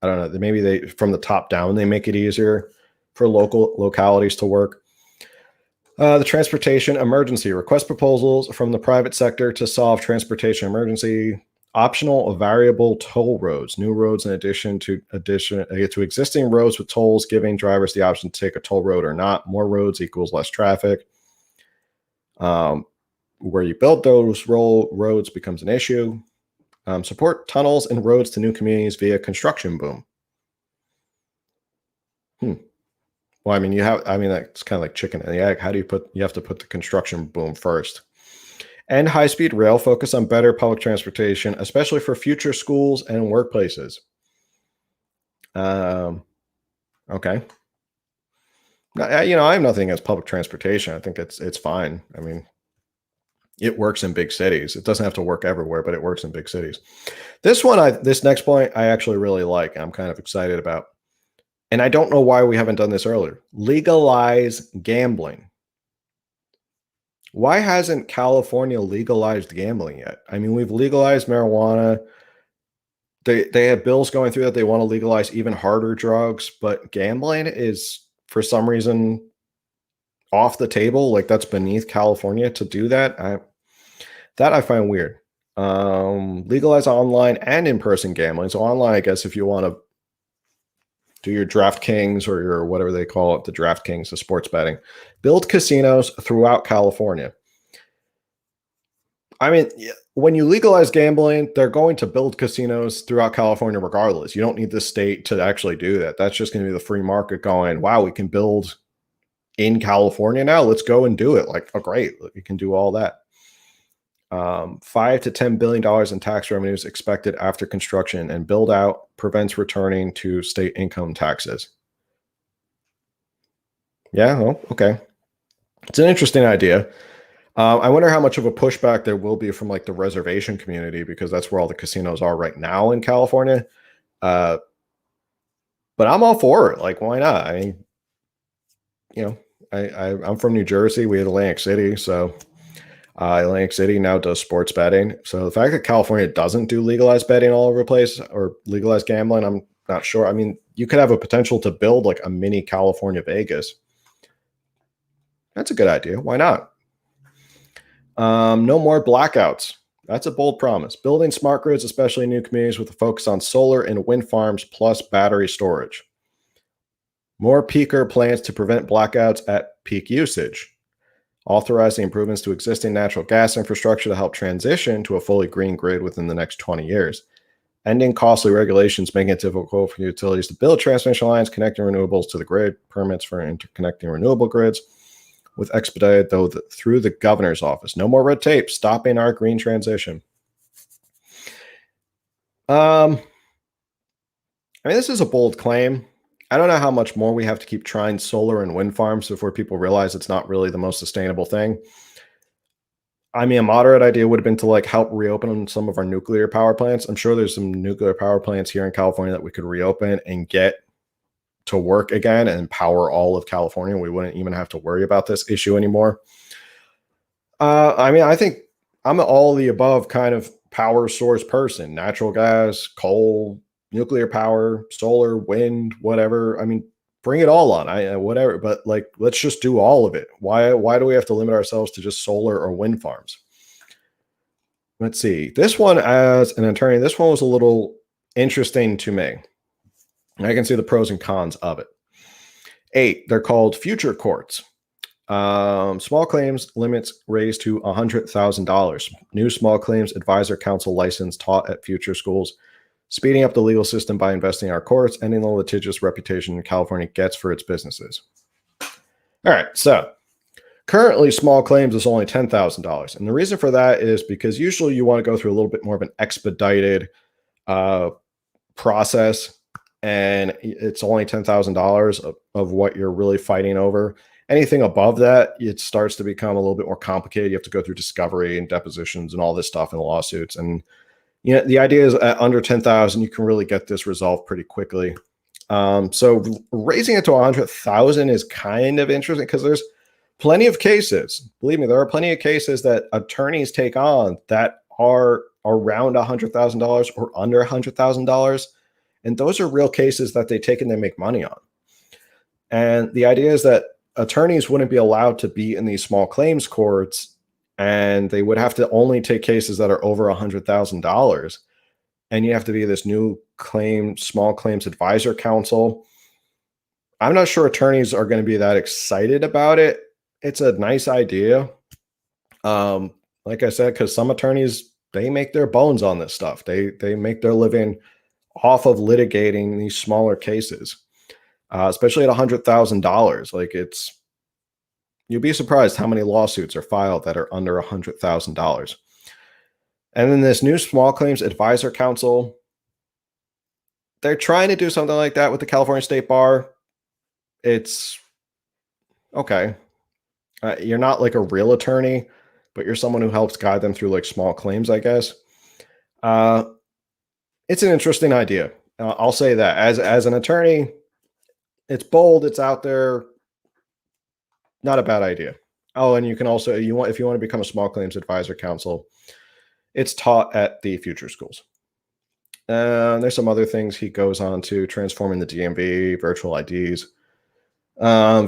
I don't know, maybe they from the top down, they make it easier for localities to work. The transportation emergency. Request proposals from the private sector to solve transportation emergency. Optional variable toll roads. New roads in addition to existing roads with tolls, giving drivers the option to take a toll road or not. More roads equals less traffic. Where you build those roads becomes an issue. Support tunnels and roads to new communities via construction boom. Well, I mean, that's kind of like chicken and the egg. How do you have to put the construction boom first? And high-speed rail, focus on better public transportation, especially for future schools and workplaces. Okay. I have nothing against public transportation. I think it's fine. I mean, it works in big cities. It doesn't have to work everywhere, but it works in big cities. This next point, I actually really like. I'm kind of excited about. And I don't know why we haven't done this earlier. Legalize gambling. Why hasn't California legalized gambling yet? I mean, we've legalized marijuana. They have bills going through that they want to legalize even harder drugs, but gambling is for some reason off the table. Like that's beneath California to do that. I find weird. Legalize online and in-person gambling. So online, I guess, if you want to do your DraftKings or your whatever they call it, the DraftKings, the sports betting, build casinos throughout California. I mean, when you legalize gambling, they're going to build casinos throughout California regardless. You don't need the state to actually do that. That's just going to be the free market going, wow, we can build in California now. Let's go and do it. Like, oh, great. We can do all that. $5 to $10 billion in tax revenues expected after construction, and build out prevents returning to state income taxes. Yeah, well, okay. It's an interesting idea. I wonder how much of a pushback there will be from like the reservation community, because that's where all the casinos are right now in California. Uh, but I'm all for it. Like, why not? I mean, I'm from New Jersey. We had Atlantic City, so Atlantic City now does sports betting. So the fact that California doesn't do legalized betting all over the place or legalized gambling, I'm not sure. I mean, you could have a potential to build like a mini California Vegas. That's a good idea. Why not? No more blackouts. That's a bold promise. Building smart grids, especially in new communities, with a focus on solar and wind farms plus battery storage. More peaker plans to prevent blackouts at peak usage. Authorizing improvements to existing natural gas infrastructure to help transition to a fully green grid within the next 20 years. Ending costly regulations, making it difficult for utilities to build transmission lines, connecting renewables to the grid, permits for interconnecting renewable grids, with expedited through the governor's office. No more red tape, stopping our green transition. I mean, this is a bold claim. I don't know how much more we have to keep trying solar and wind farms before people realize it's not really the most sustainable thing. I mean, a moderate idea would have been to like help reopen some of our nuclear power plants. I'm sure there's some nuclear power plants here in California that we could reopen and get to work again and power all of California. We wouldn't even have to worry about this issue anymore. I mean, I think I'm an all of the above kind of power source person. Natural gas, coal, nuclear power, solar, wind, whatever. I mean, bring it all on. Whatever, but like, let's just do all of it. Why do we have to limit ourselves to just solar or wind farms? Let's see. This one, as an attorney, this one was a little interesting to me. I can see the pros and cons of it. 8, they're called future courts. Small claims limits raised to $100,000. New small claims advisor council license taught at future schools, speeding up the legal system by investing in our courts, ending the litigious reputation California gets for its businesses. All right, so currently small claims is only $10,000. And the reason for that is because usually you want to go through a little bit more of an expedited process, and it's only $10,000 of what you're really fighting over. Anything above that, it starts to become a little bit more complicated. You have to go through discovery and depositions and all this stuff in lawsuits. And the idea is at under 10,000, you can really get this resolved pretty quickly. So raising it to 100,000 is kind of interesting because there's plenty of cases. Believe me, there are plenty of cases that attorneys take on that are around $100,000 or under $100,000. And those are real cases that they take and they make money on. And the idea is that attorneys wouldn't be allowed to be in these small claims courts, and they would have to only take cases that are over $100,000. And you have to be this new small claims advisor council. I'm not sure attorneys are going to be that excited about it. It's a nice idea. Like I said, because some attorneys, they make their bones on this stuff. They make their living off of litigating these smaller cases. Especially at $100,000. Like you'd be surprised how many lawsuits are filed that are under $100,000. And then this new small claims advisor council, they're trying to do something like that with the California State Bar. It's okay. You're not like a real attorney, but you're someone who helps guide them through like small claims, I guess. It's an interesting idea. I'll say that as an attorney, it's bold, it's out there, not a bad idea. Oh, and you can also, if you want to become a small claims advisor council, it's taught at the future schools. There's some other things he goes on to: transforming the DMV, virtual IDs,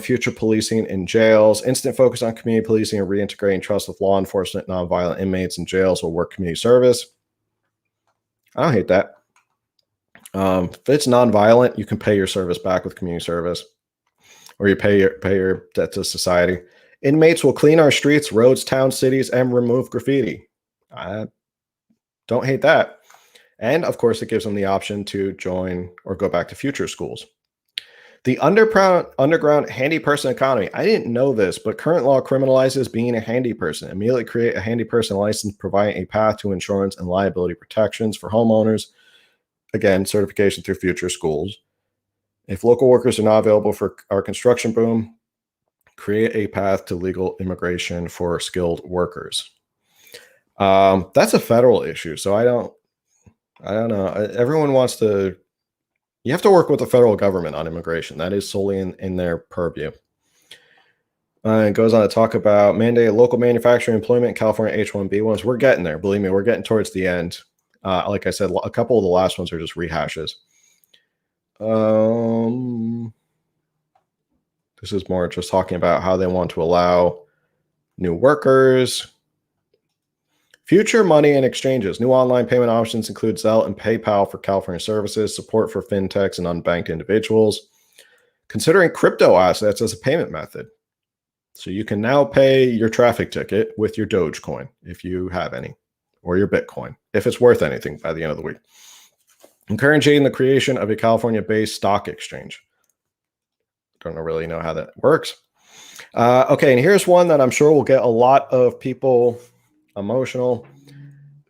future policing in jails, instant focus on community policing and reintegrating trust with law enforcement. Nonviolent inmates in jails will work community service. I don't hate that. If it's nonviolent, you can pay your service back with community service, or you pay your debt to society. Inmates will clean our streets, roads, towns, cities, and remove graffiti. I don't hate that. And of course, it gives them the option to join or go back to future schools. The underground handy person economy. I didn't know this, but current law criminalizes being a handy person. Immediately create a handy person license, providing a path to insurance and liability protections for homeowners. Again, certification through future schools. If local workers are not available for our construction boom, create a path to legal immigration for skilled workers. That's a federal issue, so I don't know. Everyone wants to. You have to work with the federal government on immigration. That is solely in their purview. It goes on to talk about mandate local manufacturing employment in California H-1B ones. We're getting there. Believe me, we're getting towards the end. Like I said, a couple of the last ones are just rehashes. This is more just talking about how they want to allow new workers. Future money and exchanges. New online payment options include Zelle and PayPal for California services, support for fintechs and unbanked individuals. Considering crypto assets as a payment method. So you can now pay your traffic ticket with your Dogecoin, if you have any, or your Bitcoin, if it's worth anything by the end of the week. Encouraging the creation of a California-based stock exchange. Don't really know how that works. Okay, and here's one that I'm sure will get a lot of people emotional.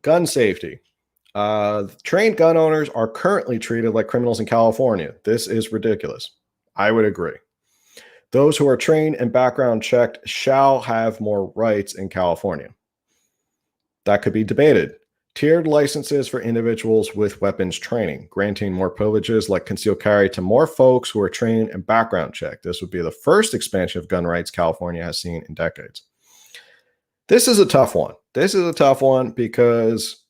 Gun safety. Trained gun owners are currently treated like criminals in California. This is ridiculous. I would agree. Those who are trained and background checked shall have more rights in California. That could be debated. Tiered licenses for individuals with weapons training, granting more privileges like concealed carry to more folks who are trained and background checked. This would be the first expansion of gun rights California has seen in decades. This is a tough one. This is a tough one because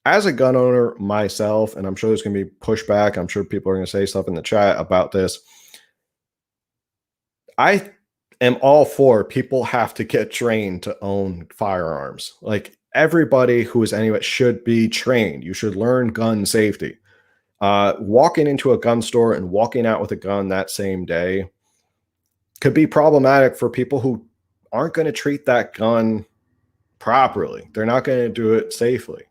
as a gun owner myself, and I'm sure there's going to be pushback, I'm sure people are going to say stuff in the chat about this. I am all for people have to get trained to own firearms. Like everybody who is anyway should be trained. You should learn gun safety. Walking into a gun store and walking out with a gun that same day could be problematic for people who aren't going to treat that gun properly. They're not going to do it safely.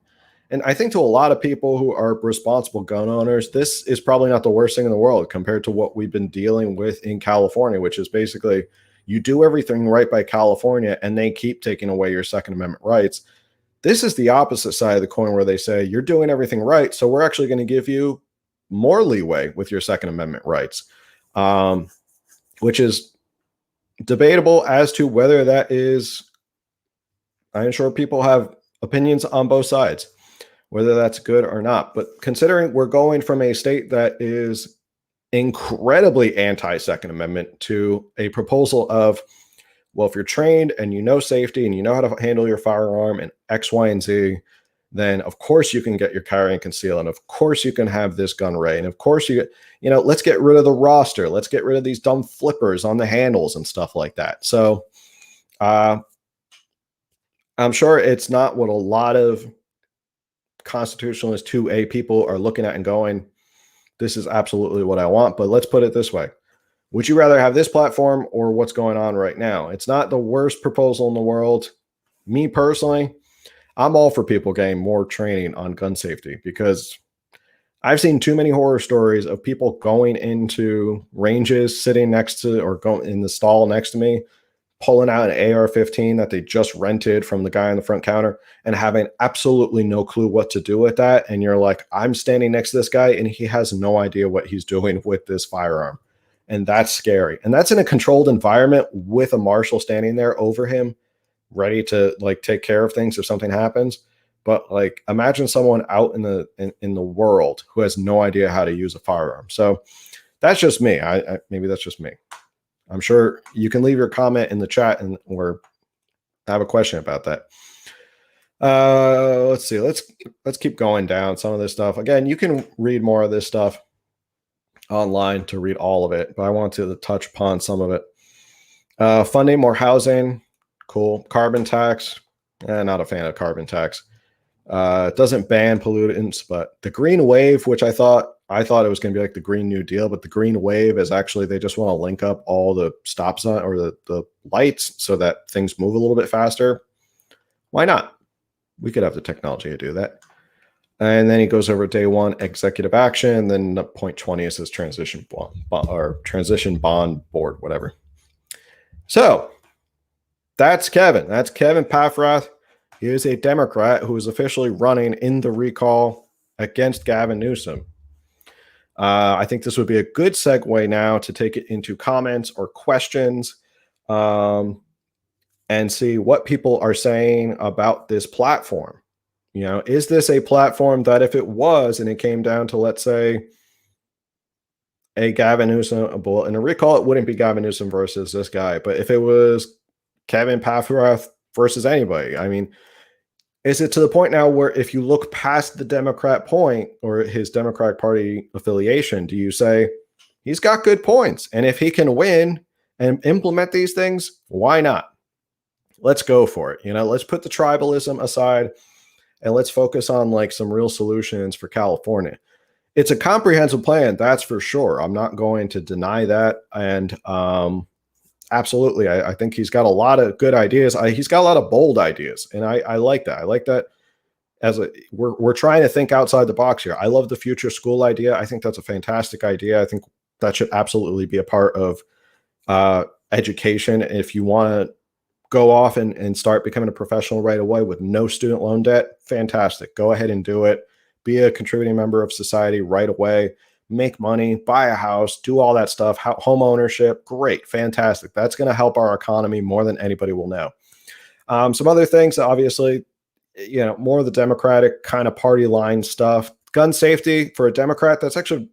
And I think to a lot of people who are responsible gun owners, this is probably not the worst thing in the world compared to what we've been dealing with in California, which is basically you do everything right by California and they keep taking away your Second Amendment rights. This is the opposite side of the coin where they say you're doing everything right, so we're actually going to give you more leeway with your Second Amendment rights, which is debatable as to whether that is. I'm sure people have opinions on both sides, whether that's good or not. But considering we're going from a state that is incredibly anti-Second Amendment to a proposal of, well, if you're trained and you know safety and you know how to handle your firearm and X, Y, and Z, then of course you can get your carry and conceal. And of course you can have this gun ray. And of course let's get rid of the roster. Let's get rid of these dumb flippers on the handles and stuff like that. So I'm sure it's not what a lot of constitutionalist 2A people are looking at and going, this is absolutely what I want. But let's put it this way. Would you rather have this platform or what's going on right now? It's not the worst proposal in the world. Me personally, I'm all for people getting more training on gun safety because I've seen too many horror stories of people going into ranges, sitting next to or going in the stall next to me, pulling out an AR-15 that they just rented from the guy on the front counter and having absolutely no clue what to do with that. And you're like, I'm standing next to this guy and he has no idea what he's doing with this firearm. And that's scary. And that's in a controlled environment with a marshal standing there over him, ready to take care of things if something happens. But imagine someone out in the world who has no idea how to use a firearm. So that's just me. Maybe that's just me. I'm sure you can leave your comment in the chat or have a question about that. Let's see. Let's keep going down some of this stuff. Again, you can read more of this stuff online to read all of it, but I want to touch upon some of it. Funding more housing. Cool. Carbon tax. Not a fan of carbon tax. It doesn't ban pollutants, but the green wave, which I thought it was going to be like the Green New Deal, but the green wave is actually they just want to link up all the stop sign or the lights so that things move a little bit faster. Why not? We could have the technology to do that. And then he goes over day one, executive action. Then point 20 is his transition bond board, whatever. So that's Kevin. That's Kevin Paffrath. He is a Democrat who is officially running in the recall against Gavin Newsom. I think this would be a good segue now to take it into comments or questions. and see what people are saying about this platform. Is this a platform that if it was and it came down to, let's say, a Gavin Newsom, in a recall, it wouldn't be Gavin Newsom versus this guy, but if it was Kevin Paffrath versus anybody, I mean, is it to the point now where if you look past the Democrat point or his Democratic Party affiliation, do you say he's got good points? And if he can win and implement these things, why not? Let's go for it. Let's put the tribalism aside and let's focus on like some real solutions for California. It's a comprehensive plan, that's for sure. I'm not going to deny that. And absolutely, I think he's got a lot of good ideas. He's got a lot of bold ideas, and I like that. I like that. We're trying to think outside the box here. I love the future school idea. I think that's a fantastic idea. I think that should absolutely be a part of education. If you want to go off and start becoming a professional right away with no student loan debt, fantastic. Go ahead and do it. Be a contributing member of society right away. Make money, buy a house, do all that stuff. Home ownership, great, fantastic. That's going to help our economy more than anybody will know. Some other things, obviously, more of the Democratic kind of party line stuff. Gun safety for a Democrat, that's actually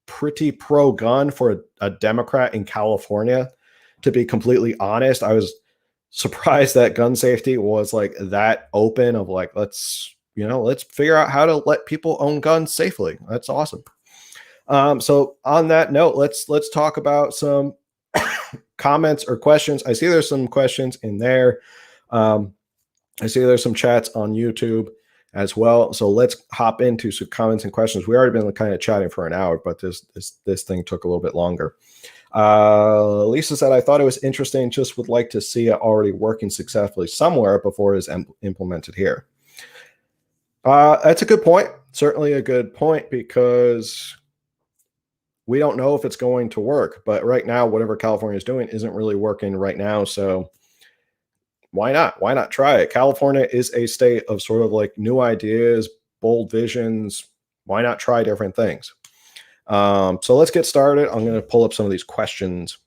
pretty pro-gun for a Democrat in California. To be completely honest, I was surprised that gun safety was like that open of like, let's figure out how to let people own guns safely. That's awesome. So on that note, let's talk about some comments or questions. I see there's some questions in there. I see there's some chats on YouTube as well. So let's hop into some comments and questions. We already been kind of chatting for an hour, but this thing took a little bit longer. Lisa said, I thought it was interesting, just would like to see it already working successfully somewhere before it's implemented here. That's a good point. Certainly a good point, because we don't know if it's going to work. But right now, whatever California is doing isn't really working right now. So why not? Why not try it? California is a state of sort of like new ideas, bold visions. Why not try different things? So let's get started. I'm going to pull up some of these questions.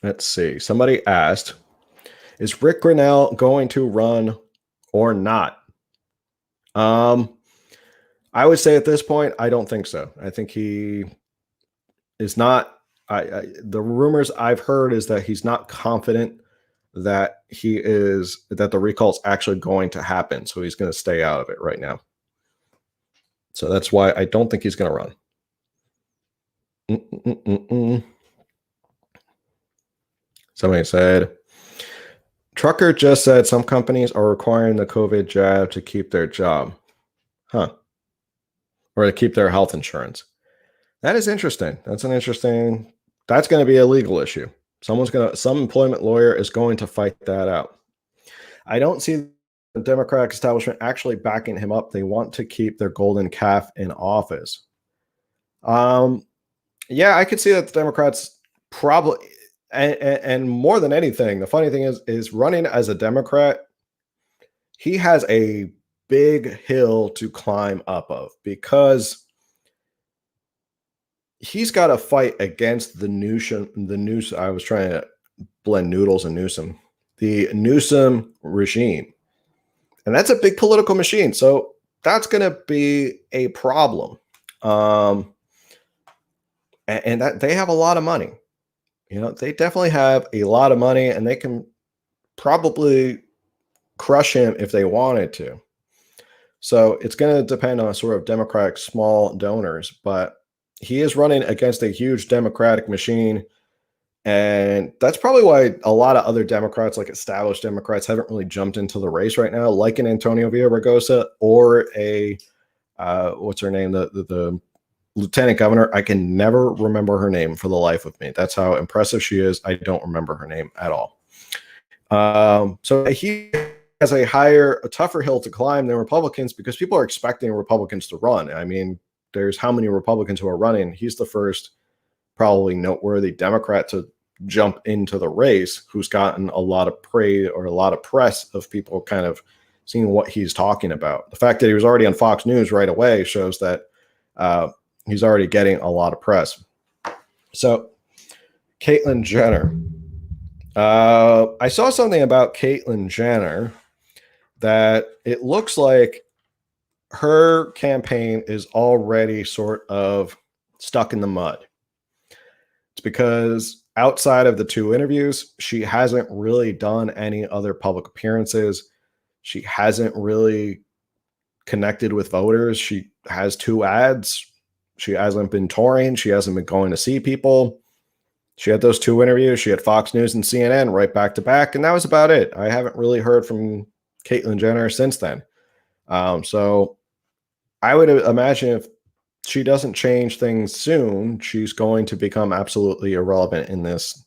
Let's see. Somebody asked, is Rick Grinnell going to run or not? I would say at this point, I don't think so. I think he is not. The rumors I've heard is that he's not confident that the recall is actually going to happen. So he's going to stay out of it right now. So that's why I don't think he's going to run. Somebody said, Trucker just said some companies are requiring the COVID jab to keep their job. Huh. Or to keep their health insurance. That is interesting. That's going to be a legal issue. Some employment lawyer is going to fight that out. I don't see the Democratic establishment actually backing him up. They want to keep their golden calf in office. Yeah, I could see that the Democrats probably, and more than anything, the funny thing is running as a Democrat, he has a big hill to climb up of, because he's got to fight against the Newsom. I was trying to blend noodles and Newsom. The Newsom regime. And that's a big political machine. So that's going to be a problem. And that they have a lot of money. They definitely have a lot of money, and they can probably crush him if they wanted to. So it's going to depend on sort of Democratic small donors, but he is running against a huge Democratic machine. And that's probably why a lot of other Democrats, like established Democrats, haven't really jumped into the race right now, like an Antonio Villaraigosa or a, what's her name? The lieutenant governor. I can never remember her name for the life of me. That's how impressive she is. I don't remember her name at all. So he has a tougher hill to climb than Republicans, because people are expecting Republicans to run. I mean, there's how many Republicans who are running? He's the first probably noteworthy Democrat to jump into the race who's gotten a lot of praise or a lot of press of people kind of seeing what he's talking about. The fact that he was already on Fox News right away shows that he's already getting a lot of press. So, Caitlyn Jenner. I saw something about Caitlyn Jenner that it looks like her campaign is already sort of stuck in the mud. It's because outside of the 2 interviews, she hasn't really done any other public appearances. She hasn't really connected with voters. She has 2 ads. She hasn't been touring. She hasn't been going to see people. She had those 2 interviews. She had Fox News and CNN right back to back, and that was about it. I haven't really heard from Caitlyn Jenner since then. So I would imagine if she doesn't change things soon, she's going to become absolutely irrelevant in this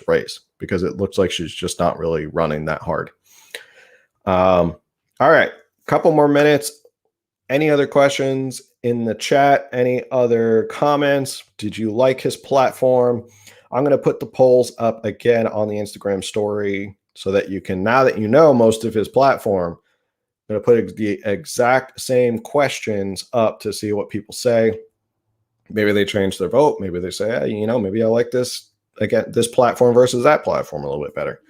race, because it looks like she's just not really running that hard. All right, couple more minutes. Any other questions in the chat? Any other comments? Did you like his platform? I'm going to put the polls up again on the Instagram story so that you can, now that you know most of his platform, I'm going to put the exact same questions up to see what people say. Maybe they change their vote. Maybe they say, hey, maybe I like this, again, this platform versus that platform a little bit better.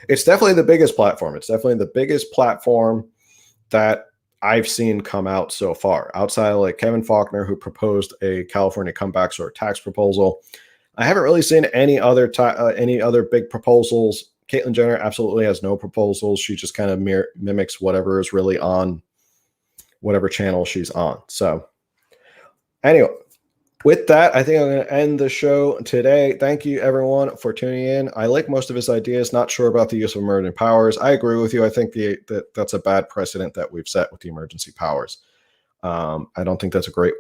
It's definitely the biggest platform. It's definitely the biggest platform that I've seen come out so far, outside of like Kevin Faulconer, who proposed a California comeback sort of tax proposal. I haven't really seen any other big proposals. Caitlyn Jenner absolutely has no proposals. She just kind of mimics whatever is really on whatever channel she's on. So anyway, with that, I think I'm going to end the show today. Thank you, everyone, for tuning in. I like most of his ideas. Not sure about the use of emergent powers. I agree with you. I think that's a bad precedent that we've set with the emergency powers. I don't think that's a great.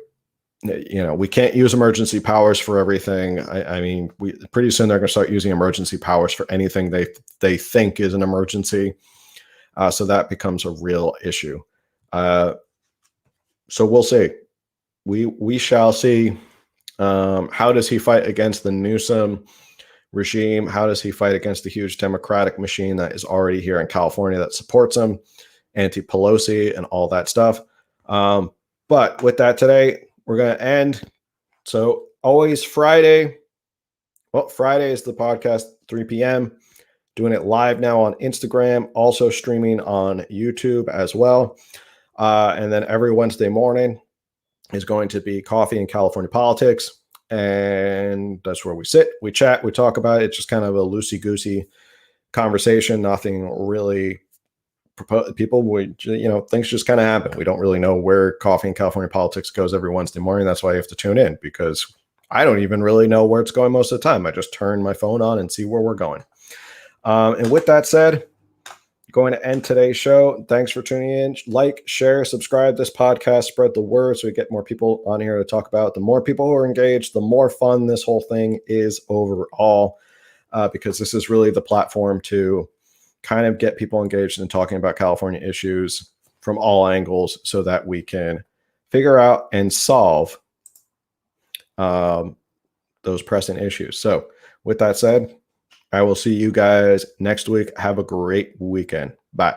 We can't use emergency powers for everything. I mean, pretty soon they're going to start using emergency powers for anything they think is an emergency. So that becomes a real issue. So we'll see. We shall see. How does he fight against the Newsom regime? How does he fight against the huge Democratic machine that is already here in California that supports him, anti-Pelosi and all that stuff? But with that today, we're going to end. So always Friday. Well, Friday is the podcast, 3 p.m. Doing it live now on Instagram, also streaming on YouTube as well. And then every Wednesday morning is going to be Coffee and California Politics. And that's where we sit, we chat, we talk about it. It's just kind of a loosey-goosey conversation. Nothing really people would, things just kind of happen. We don't really know where Coffee and California Politics goes every Wednesday morning. That's why you have to tune in, because I don't even really know where it's going most of the time. I just turn my phone on and see where we're going. And with that said, going to end today's show. Thanks for tuning in. Like, share, subscribe this podcast, spread the word so we get more people on here to talk about it. The more people who are engaged, the more fun this whole thing is overall, because this is really the platform to kind of get people engaged in talking about California issues from all angles so that we can figure out and solve those pressing issues. So with that said, I will see you guys next week. Have a great weekend. Bye.